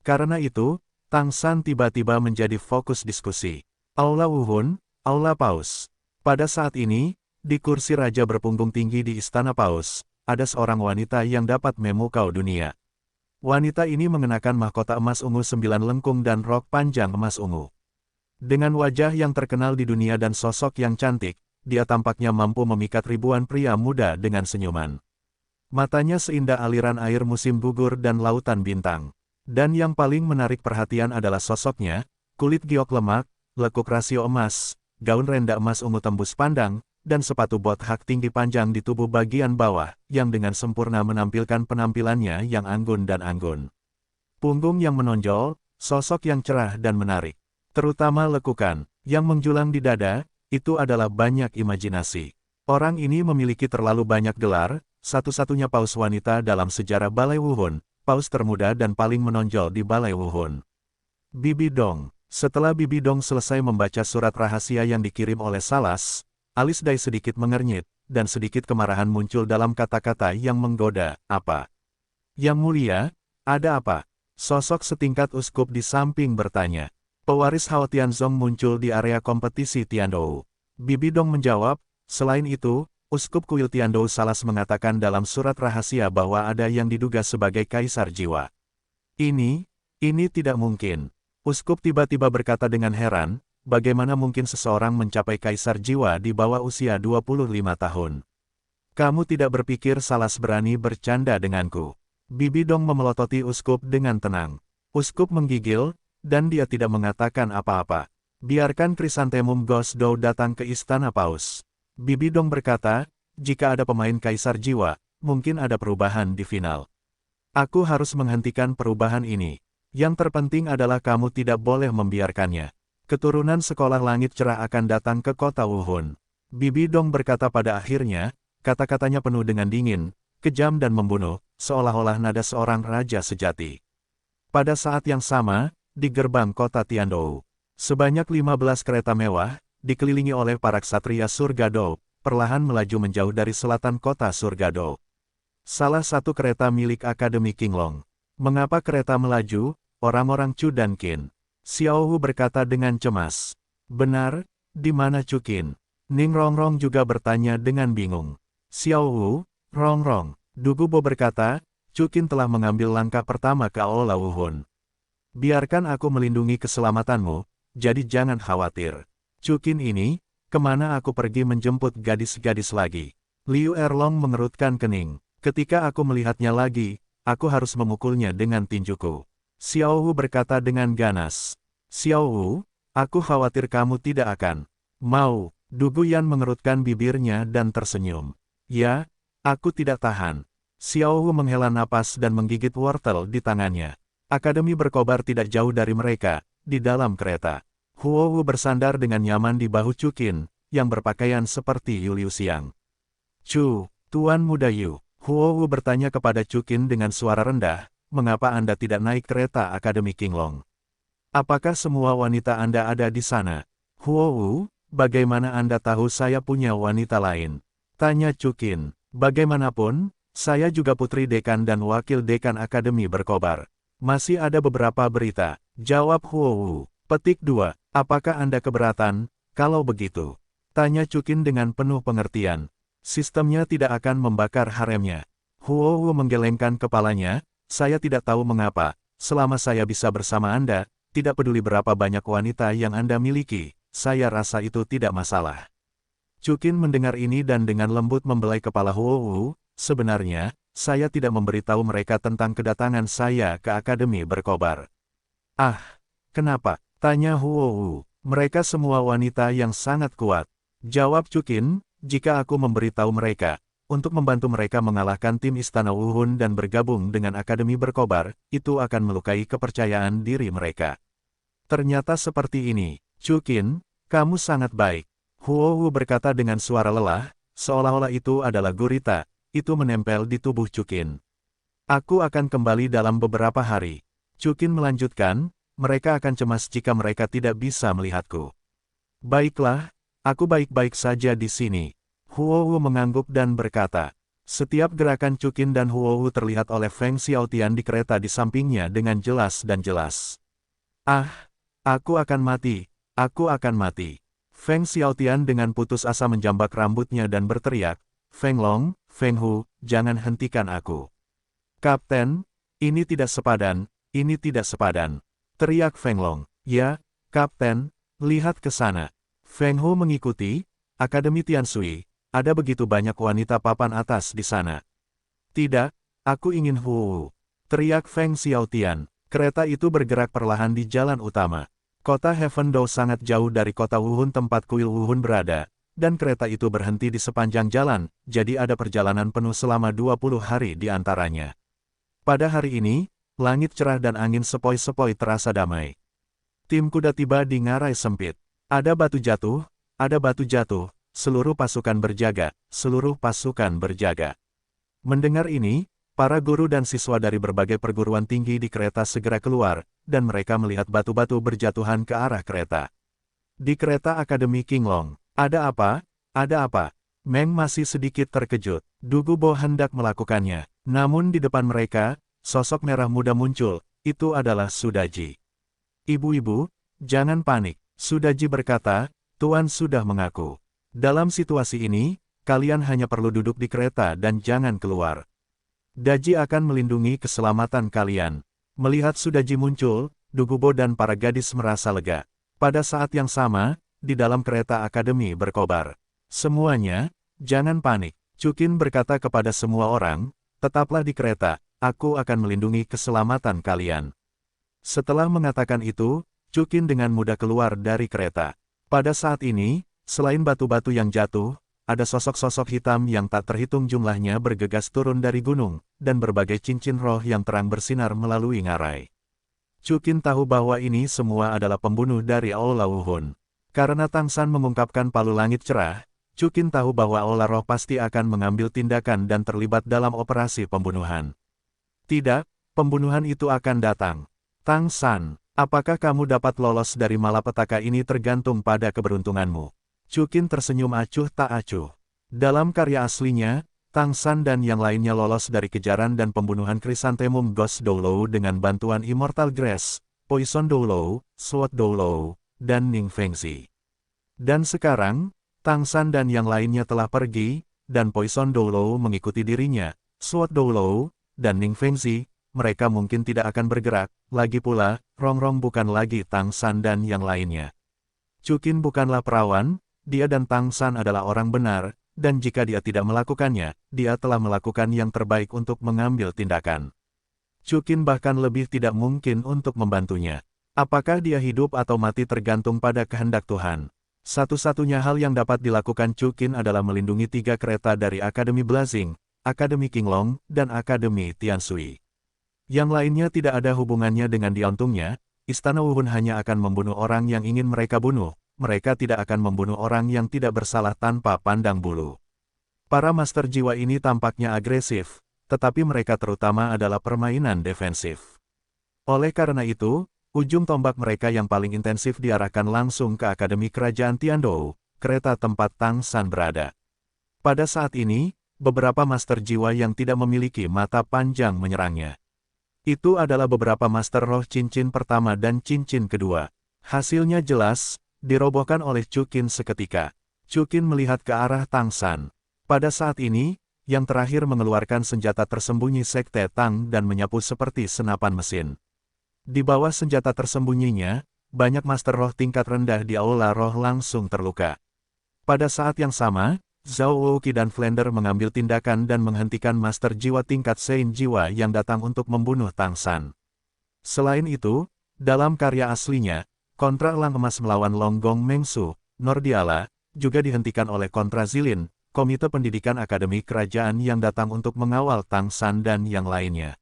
Karena itu, Tang San tiba-tiba menjadi fokus diskusi. Aula Wuhun, Aula Paus. Pada saat ini, di kursi raja berpunggung tinggi di Istana Paus, ada seorang wanita yang dapat memukau dunia. Wanita ini mengenakan mahkota emas ungu 9 lengkung dan rok panjang emas ungu. Dengan wajah yang terkenal di dunia dan sosok yang cantik, dia tampaknya mampu memikat ribuan pria muda dengan senyuman. Matanya seindah aliran air musim gugur dan lautan bintang. Dan yang paling menarik perhatian adalah sosoknya, kulit giok lemak, lekuk rasio emas, gaun renda emas ungu tembus pandang, dan sepatu bot hak tinggi panjang di tubuh bagian bawah, yang dengan sempurna menampilkan penampilannya yang anggun dan anggun. Punggung yang menonjol, sosok yang cerah dan menarik. Terutama lekukan, yang menjulang di dada, itu adalah banyak imajinasi. Orang ini memiliki terlalu banyak gelar, satu-satunya paus wanita dalam sejarah Balai Wuhun, paus termuda dan paling menonjol di Balai Wuhun. Bibi Dong. Setelah Bibi Dong selesai membaca surat rahasia yang dikirim oleh Salas, alis Dai sedikit mengernyit, dan sedikit kemarahan muncul dalam kata-kata yang menggoda. Apa? Yang mulia, ada apa? Sosok setingkat uskup di samping bertanya. Pewaris Hao Tianzong muncul di area kompetisi Tiandou. Bibi Dong menjawab, selain itu, Uskup Kuil Tiandou Salas mengatakan dalam surat rahasia bahwa ada yang diduga sebagai kaisar jiwa. Ini tidak mungkin. Uskup tiba-tiba berkata dengan heran, bagaimana mungkin seseorang mencapai kaisar jiwa di bawah usia 25 tahun? Kamu tidak berpikir Salas berani bercanda denganku? Bibi Dong memelototi Uskup dengan tenang. Uskup menggigil, dan dia tidak mengatakan apa-apa. Biarkan Krisantemum Ghost Dou datang ke Istana Paus. Bibi Dong berkata, jika ada pemain kaisar jiwa, mungkin ada perubahan di final. Aku harus menghentikan perubahan ini. Yang terpenting adalah kamu tidak boleh membiarkannya. Keturunan sekolah langit cerah akan datang ke kota Wuhun. Bibi Dong berkata pada akhirnya, kata-katanya penuh dengan dingin, kejam dan membunuh, seolah-olah nada seorang raja sejati. Pada saat yang sama, di gerbang kota Tiandou, sebanyak 15 kereta mewah, dikelilingi oleh para ksatria surga Dou, perlahan melaju menjauh dari selatan kota surga Dou. Salah satu kereta milik Akademi Qinglong. Mengapa kereta melaju? Orang-orang Chu dan Qin. Xiao Hu berkata dengan cemas. Benar, di mana Chu Qin? Ning Rongrong juga bertanya dengan bingung. Xiao Hu, Rongrong. Dugu Bo berkata, Chu Qin telah mengambil langkah pertama ke Aula Wuhun. Biarkan aku melindungi keselamatanmu, jadi jangan khawatir. Chu Qin ini, kemana aku pergi menjemput gadis-gadis lagi? Liu Erlong mengerutkan kening. Ketika aku melihatnya lagi, aku harus memukulnya dengan tinjuku. Xiao Hu berkata dengan ganas. Xiao Hu, aku khawatir kamu tidak akan mau. Dugu Yan mengerutkan bibirnya dan tersenyum. Ya, aku tidak tahan. Xiao Hu menghela napas dan menggigit wortel di tangannya. Akademi berkobar tidak jauh dari mereka, di dalam kereta. Huo Hu bersandar dengan nyaman di bahu Chu Qin, yang berpakaian seperti Yu Liu Xiang. Chu, Tuan Muda Yu. Huo Hu bertanya kepada Chu Qin dengan suara rendah, mengapa Anda tidak naik kereta Akademi Qinglong? Apakah semua wanita Anda ada di sana? Huo Hu, bagaimana Anda tahu saya punya wanita lain? Tanya Chu Qin. Bagaimanapun, saya juga putri dekan dan wakil dekan Akademi berkobar. Masih ada beberapa berita, jawab Huo Hu. Petik 2. Apakah Anda keberatan? Kalau begitu, tanya Chu Qin dengan penuh pengertian. Sistemnya tidak akan membakar haremnya. Huo Wu menggelengkan kepalanya, saya tidak tahu mengapa, selama saya bisa bersama Anda, tidak peduli berapa banyak wanita yang Anda miliki, saya rasa itu tidak masalah. Chukin mendengar ini dan dengan lembut membelai kepala Huo Wu, sebenarnya, saya tidak memberitahu mereka tentang kedatangan saya ke Akademi Berkobar. Ah, kenapa? Tanya Huo Wu. Mereka semua wanita yang sangat kuat. Jawab Chukin, jika aku memberitahu mereka, untuk membantu mereka mengalahkan tim Istana Wuhun dan bergabung dengan Akademi Berkobar, itu akan melukai kepercayaan diri mereka. Ternyata seperti ini, Chukin, kamu sangat baik. Huo Wu berkata dengan suara lelah, seolah-olah itu adalah gurita, itu menempel di tubuh Chukin. Aku akan kembali dalam beberapa hari. Chukin melanjutkan, mereka akan cemas jika mereka tidak bisa melihatku. Baiklah, aku baik-baik saja di sini. Huo Wu mengangguk dan berkata, setiap gerakan Chukin dan Huo Wu terlihat oleh Feng Xiaotian di kereta di sampingnya dengan jelas dan jelas. Ah, aku akan mati, aku akan mati. Feng Xiaotian dengan putus asa menjambak rambutnya dan berteriak, Feng Long, Feng Hu, jangan hentikan aku. Kapten, ini tidak sepadan, ini tidak sepadan. Teriak Feng Long, ya, Kapten, lihat ke sana. Feng Hu mengikuti, Akademi Tiansui, ada begitu banyak wanita papan atas di sana. Tidak, aku ingin Hu. Teriak Feng Xiaotian, kereta itu bergerak perlahan di jalan utama. Kota Heaven Dou sangat jauh dari kota Wuhun tempat kuil Wuhun berada, dan kereta itu berhenti di sepanjang jalan, jadi ada perjalanan penuh selama 20 hari di antaranya. Pada hari ini, langit cerah dan angin sepoi-sepoi terasa damai. Tim kuda tiba di ngarai sempit. Ada batu jatuh, seluruh pasukan berjaga, seluruh pasukan berjaga. Mendengar ini, para guru dan siswa dari berbagai perguruan tinggi di kereta segera keluar, dan mereka melihat batu-batu berjatuhan ke arah kereta. Di kereta Akademi Qinglong, ada apa? Ada apa? Meng masih sedikit terkejut. Du Gubo hendak melakukannya, namun di depan mereka, sosok merah muda muncul, itu adalah Sudaji. Ibu-ibu, jangan panik, Sudaji berkata, Tuan sudah mengaku. Dalam situasi ini, kalian hanya perlu duduk di kereta dan jangan keluar. Daji akan melindungi keselamatan kalian. Melihat Sudaji muncul, Du Gubo dan para gadis merasa lega. Pada saat yang sama, di dalam kereta Akademi Berkobar. Semuanya, jangan panik. Chukin berkata kepada semua orang, tetaplah di kereta, aku akan melindungi keselamatan kalian. Setelah mengatakan itu, Chukin dengan mudah keluar dari kereta. Pada saat ini, selain batu-batu yang jatuh, ada sosok-sosok hitam yang tak terhitung jumlahnya bergegas turun dari gunung, dan berbagai cincin roh yang terang bersinar melalui ngarai. Chukin tahu bahwa ini semua adalah pembunuh dari Aula Wuhun. Karena Tang San mengungkapkan palu langit cerah, Chukin tahu bahwa Aula Roh pasti akan mengambil tindakan dan terlibat dalam operasi pembunuhan. Tidak, pembunuhan itu akan datang. Tang San, apakah kamu dapat lolos dari malapetaka ini tergantung pada keberuntunganmu. Chukin tersenyum acuh tak acuh. Dalam karya aslinya, Tang San dan yang lainnya lolos dari kejaran dan pembunuhan Chrysanthemum Ghost Doulou dengan bantuan Immortal Grace, Poison Doulou, Sword Doulou, dan Ning Fengzi. Dan sekarang, Tang San dan yang lainnya telah pergi, dan Poison Doulou mengikuti dirinya, Sword Doulou, dan Ning Fengzi, mereka mungkin tidak akan bergerak, lagi pula, Rongrong bukan lagi Tang San dan yang lainnya. Chukin bukanlah perawan, dia dan Tang San adalah orang benar, dan jika dia tidak melakukannya, dia telah melakukan yang terbaik untuk mengambil tindakan. Chukin bahkan lebih tidak mungkin untuk membantunya. Apakah dia hidup atau mati tergantung pada kehendak Tuhan. Satu-satunya hal yang dapat dilakukan Chukin adalah melindungi 3 kereta dari Akademi Blazing, Akademi Qinglong, dan Akademi Tiansui. Yang lainnya tidak ada hubungannya dengan diuntungnya, Istana Wuhun hanya akan membunuh orang yang ingin mereka bunuh, mereka tidak akan membunuh orang yang tidak bersalah tanpa pandang bulu. Para master jiwa ini tampaknya agresif, tetapi mereka terutama adalah permainan defensif. Oleh karena itu, ujung tombak mereka yang paling intensif diarahkan langsung ke Akademi Kerajaan Tiandou, kereta tempat Tang San berada. Pada saat ini, beberapa master jiwa yang tidak memiliki mata panjang menyerangnya. Itu adalah beberapa master roh cincin pertama dan cincin kedua. Hasilnya jelas, dirobohkan oleh Chukin seketika. Chukin melihat ke arah Tang San. Pada saat ini, yang terakhir mengeluarkan senjata tersembunyi Sekte Tang dan menyapu seperti senapan mesin. Di bawah senjata tersembunyinya, banyak master roh tingkat rendah di aula roh langsung terluka. Pada saat yang sama, Zhao Wuqi dan Flander mengambil tindakan dan menghentikan master jiwa tingkat Sein Jiwa yang datang untuk membunuh Tang San. Selain itu, dalam karya aslinya, kontra Elang Emas melawan Long Gong Mengsu, Nordiala, juga dihentikan oleh kontra Zilin, Komite Pendidikan Akademi Kerajaan yang datang untuk mengawal Tang San dan yang lainnya.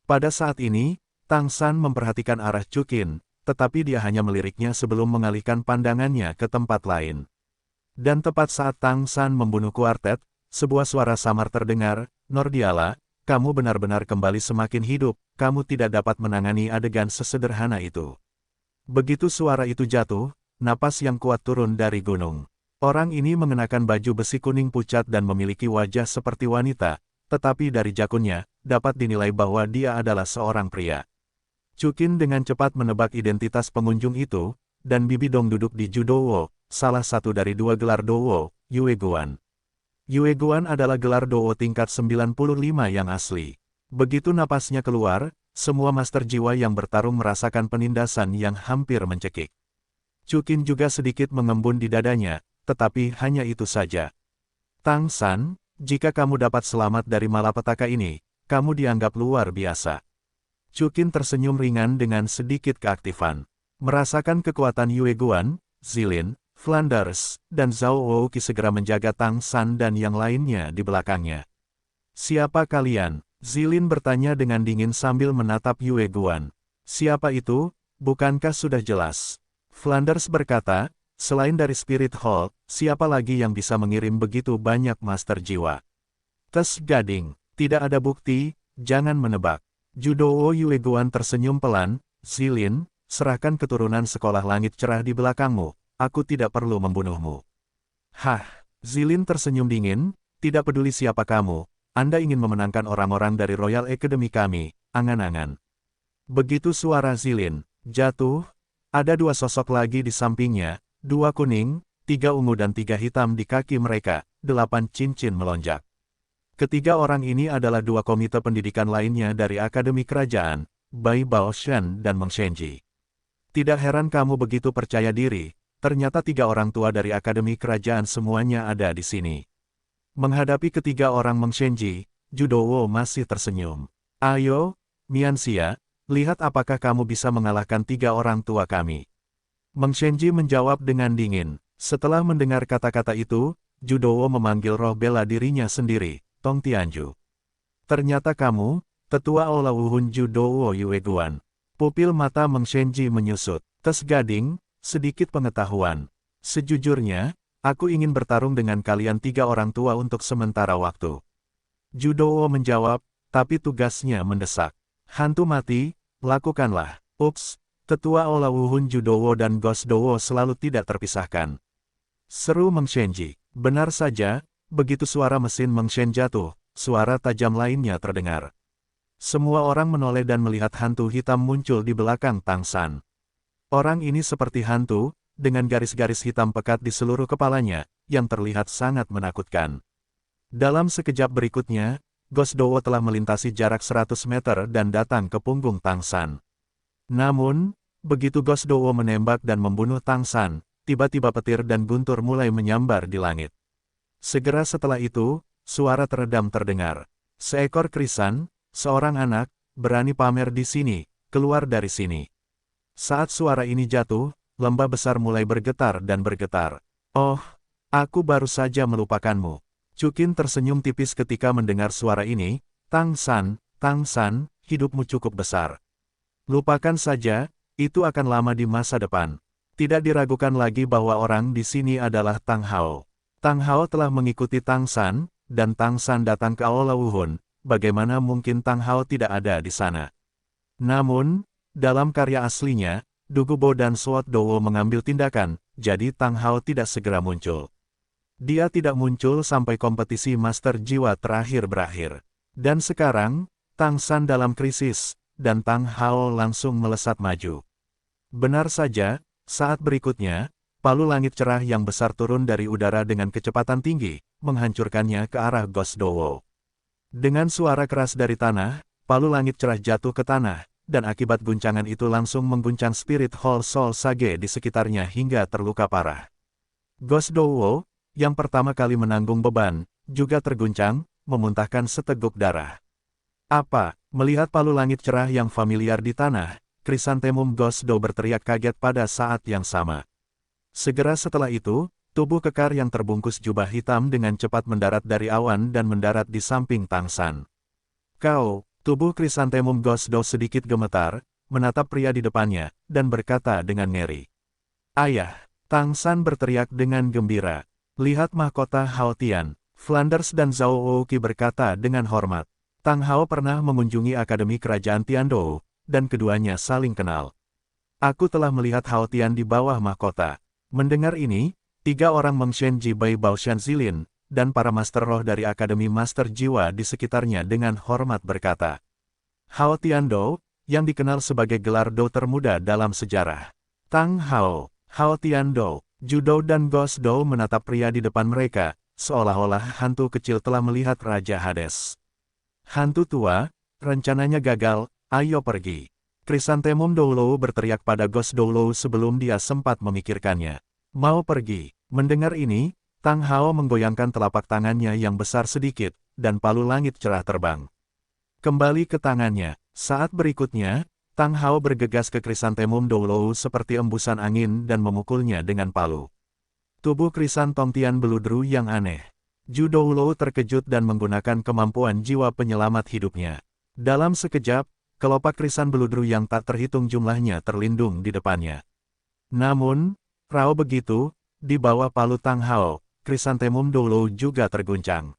Pada saat ini, Tang San memperhatikan arah Chukin, tetapi dia hanya meliriknya sebelum mengalihkan pandangannya ke tempat lain. Dan tepat saat Tang San membunuh kuartet, sebuah suara samar terdengar, "Nordiala, kamu benar-benar kembali semakin hidup, kamu tidak dapat menangani adegan sesederhana itu." Begitu suara itu jatuh, napas yang kuat turun dari gunung. Orang ini mengenakan baju besi kuning pucat dan memiliki wajah seperti wanita, tetapi dari jakunnya, dapat dinilai bahwa dia adalah seorang pria. Chukin dengan cepat menebak identitas pengunjung itu, dan Bibi Dong duduk di Judowo, salah satu dari dua gelar Dowo, Yue Guan. Yue Guan adalah gelar Dowo tingkat 95 yang asli. Begitu napasnya keluar, semua master jiwa yang bertarung merasakan penindasan yang hampir mencekik. Chukin juga sedikit mengembun di dadanya, tetapi hanya itu saja. "Tang San, jika kamu dapat selamat dari malapetaka ini, kamu dianggap luar biasa." Chukin tersenyum ringan dengan sedikit keaktifan. Merasakan kekuatan Yue Guan, Zilin, Flanders, dan Zhao Wuqi segera menjaga Tang San dan yang lainnya di belakangnya. "Siapa kalian?" Zilin bertanya dengan dingin sambil menatap Yue Guan. "Siapa itu? Bukankah sudah jelas?" Flanders berkata, "Selain dari Spirit Hall, siapa lagi yang bisa mengirim begitu banyak master jiwa?" "Tes gading, tidak ada bukti, jangan menebak." Judowo Yue Guan tersenyum pelan, "Zilin, serahkan keturunan sekolah langit cerah di belakangmu, aku tidak perlu membunuhmu." "Hah?" Zilin tersenyum dingin, "Tidak peduli siapa kamu, Anda ingin memenangkan orang-orang dari Royal Academy kami, angan-angan." Begitu suara Zilin jatuh, ada dua sosok lagi di sampingnya, dua kuning, tiga ungu dan tiga hitam di kaki mereka, 8 cincin melonjak. Ketiga orang ini adalah dua komite pendidikan lainnya dari Akademi Kerajaan, Bai Baoshan dan Meng Shenji. Tidak heran kamu begitu percaya diri, ternyata tiga orang tua dari Akademi Kerajaan semuanya ada di sini. Menghadapi ketiga orang Meng Shenji, Judowo masih tersenyum. "Ayo, Mianxia, lihat apakah kamu bisa mengalahkan tiga orang tua kami." Meng Shenji menjawab dengan dingin. Setelah mendengar kata-kata itu, Judowo memanggil roh bela dirinya sendiri, Tong Tianju. "Ternyata kamu, tetua Aula Wuhun Judowo Yue Guan." Pupil mata Meng Shenji menyusut. "Tes gading, sedikit pengetahuan. Sejujurnya, aku ingin bertarung dengan kalian tiga orang tua untuk sementara waktu." Judowo menjawab, "Tapi tugasnya mendesak." "Hantu mati, lakukanlah." "Ups, tetua Aula Wuhun Judowo dan Ghost Dowo selalu tidak terpisahkan," seru Meng Shenji. Benar saja, begitu suara mesin Meng Shen jatuh, suara tajam lainnya terdengar. Semua orang menoleh dan melihat hantu hitam muncul di belakang Tang San. Orang ini seperti hantu, dengan garis-garis hitam pekat di seluruh kepalanya, yang terlihat sangat menakutkan. Dalam sekejap berikutnya, Ghost Dowo telah melintasi jarak 100 meter dan datang ke punggung Tang San. Namun, begitu Ghost Dowo menembak dan membunuh Tang San, tiba-tiba petir dan guntur mulai menyambar di langit. Segera setelah itu, suara teredam terdengar. "Seekor krisan, seorang anak, berani pamer di sini, keluar dari sini." Saat suara ini jatuh, lembah besar mulai bergetar dan bergetar. "Oh, aku baru saja melupakanmu." Chukin tersenyum tipis ketika mendengar suara ini. Tang San, hidupmu cukup besar. Lupakan saja, itu akan lama di masa depan." Tidak diragukan lagi bahwa orang di sini adalah Tang Hao. Tang Hao telah mengikuti Tang San, dan Tang San datang ke Aula Wuhun, bagaimana mungkin Tang Hao tidak ada di sana? Namun, dalam karya aslinya, Dugubo dan Sword Dowo mengambil tindakan, jadi Tang Hao tidak segera muncul. Dia tidak muncul sampai kompetisi Master Jiwa terakhir berakhir. Dan sekarang, Tang San dalam krisis, dan Tang Hao langsung melesat maju. Benar saja, saat berikutnya, palu langit cerah yang besar turun dari udara dengan kecepatan tinggi, menghancurkannya ke arah Ghost Dowo. Dengan suara keras dari tanah, palu langit cerah jatuh ke tanah, dan akibat guncangan itu langsung mengguncang Spirit Hall Soul Sage di sekitarnya hingga terluka parah. Ghost Dowo, yang pertama kali menanggung beban, juga terguncang, memuntahkan seteguk darah. Apa? Melihat palu langit cerah yang familiar di tanah, Chrysanthemum Ghost Dowo berteriak kaget pada saat yang sama. Segera setelah itu, tubuh kekar yang terbungkus jubah hitam dengan cepat mendarat dari awan dan mendarat di samping Tang San. Kau, tubuh Chrysanthemum Ghost Dowo sedikit gemetar, menatap pria di depannya, dan berkata dengan ngeri. Ayah, Tang San berteriak dengan gembira. Lihat mahkota Hao Tian. Flanders dan Zhao Wuqi berkata dengan hormat. Tang Hao pernah mengunjungi Akademi Kerajaan Tiandou, dan keduanya saling kenal. Aku telah melihat Hao Tian di bawah mahkota. Mendengar ini, 3 orang Mengshen Ji Bai Baoshan Zilin, dan para master roh dari Akademi Master Jiwa di sekitarnya dengan hormat berkata. Hao Tiandou, yang dikenal sebagai gelar Dou termuda dalam sejarah. Tang Hao, Hao Tiandou, Judou dan Ghost Dowo menatap pria di depan mereka, seolah-olah hantu kecil telah melihat Raja Hades. Hantu tua, rencananya gagal, ayo pergi. Chrysanthemum Dowo berteriak pada Ghost Dowo sebelum dia sempat memikirkannya. Mau pergi. Mendengar ini, Tang Hao menggoyangkan telapak tangannya yang besar sedikit, dan palu langit cerah terbang. Kembali ke tangannya. Saat berikutnya, Tang Hao bergegas ke Chrysanthemum Dowo seperti embusan angin dan memukulnya dengan palu. Tubuh Chrysanthemum Tian beludru yang aneh. Ju Dowo terkejut dan menggunakan kemampuan jiwa penyelamat hidupnya. Dalam sekejap, kelopak krisan beludru yang tak terhitung jumlahnya terlindung di depannya. Namun, rao begitu, di bawah palu Tang Hao, Chrysanthemum Dowo juga terguncang.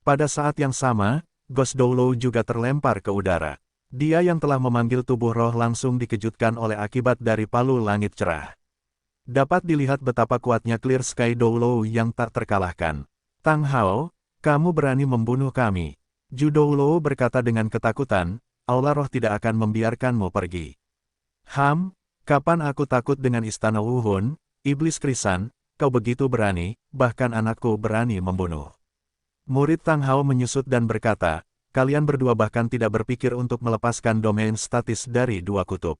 Pada saat yang sama, Ghost Dowo juga terlempar ke udara. Dia yang telah memanggil tubuh roh langsung dikejutkan oleh akibat dari palu langit cerah. Dapat dilihat betapa kuatnya Clear Sky Dowo yang tak terkalahkan. Tang Hao, kamu berani membunuh kami. Ju Dowo berkata dengan ketakutan, Aula roh tidak akan membiarkanmu pergi. Kapan aku takut dengan istana Wuhun, iblis krisan, kau begitu berani, bahkan anakku berani membunuh. Murid Tang Hao menyusut dan berkata, kalian berdua bahkan tidak berpikir untuk melepaskan domain statis dari 2 kutub.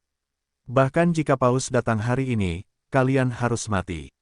Bahkan jika Paus datang hari ini, kalian harus mati.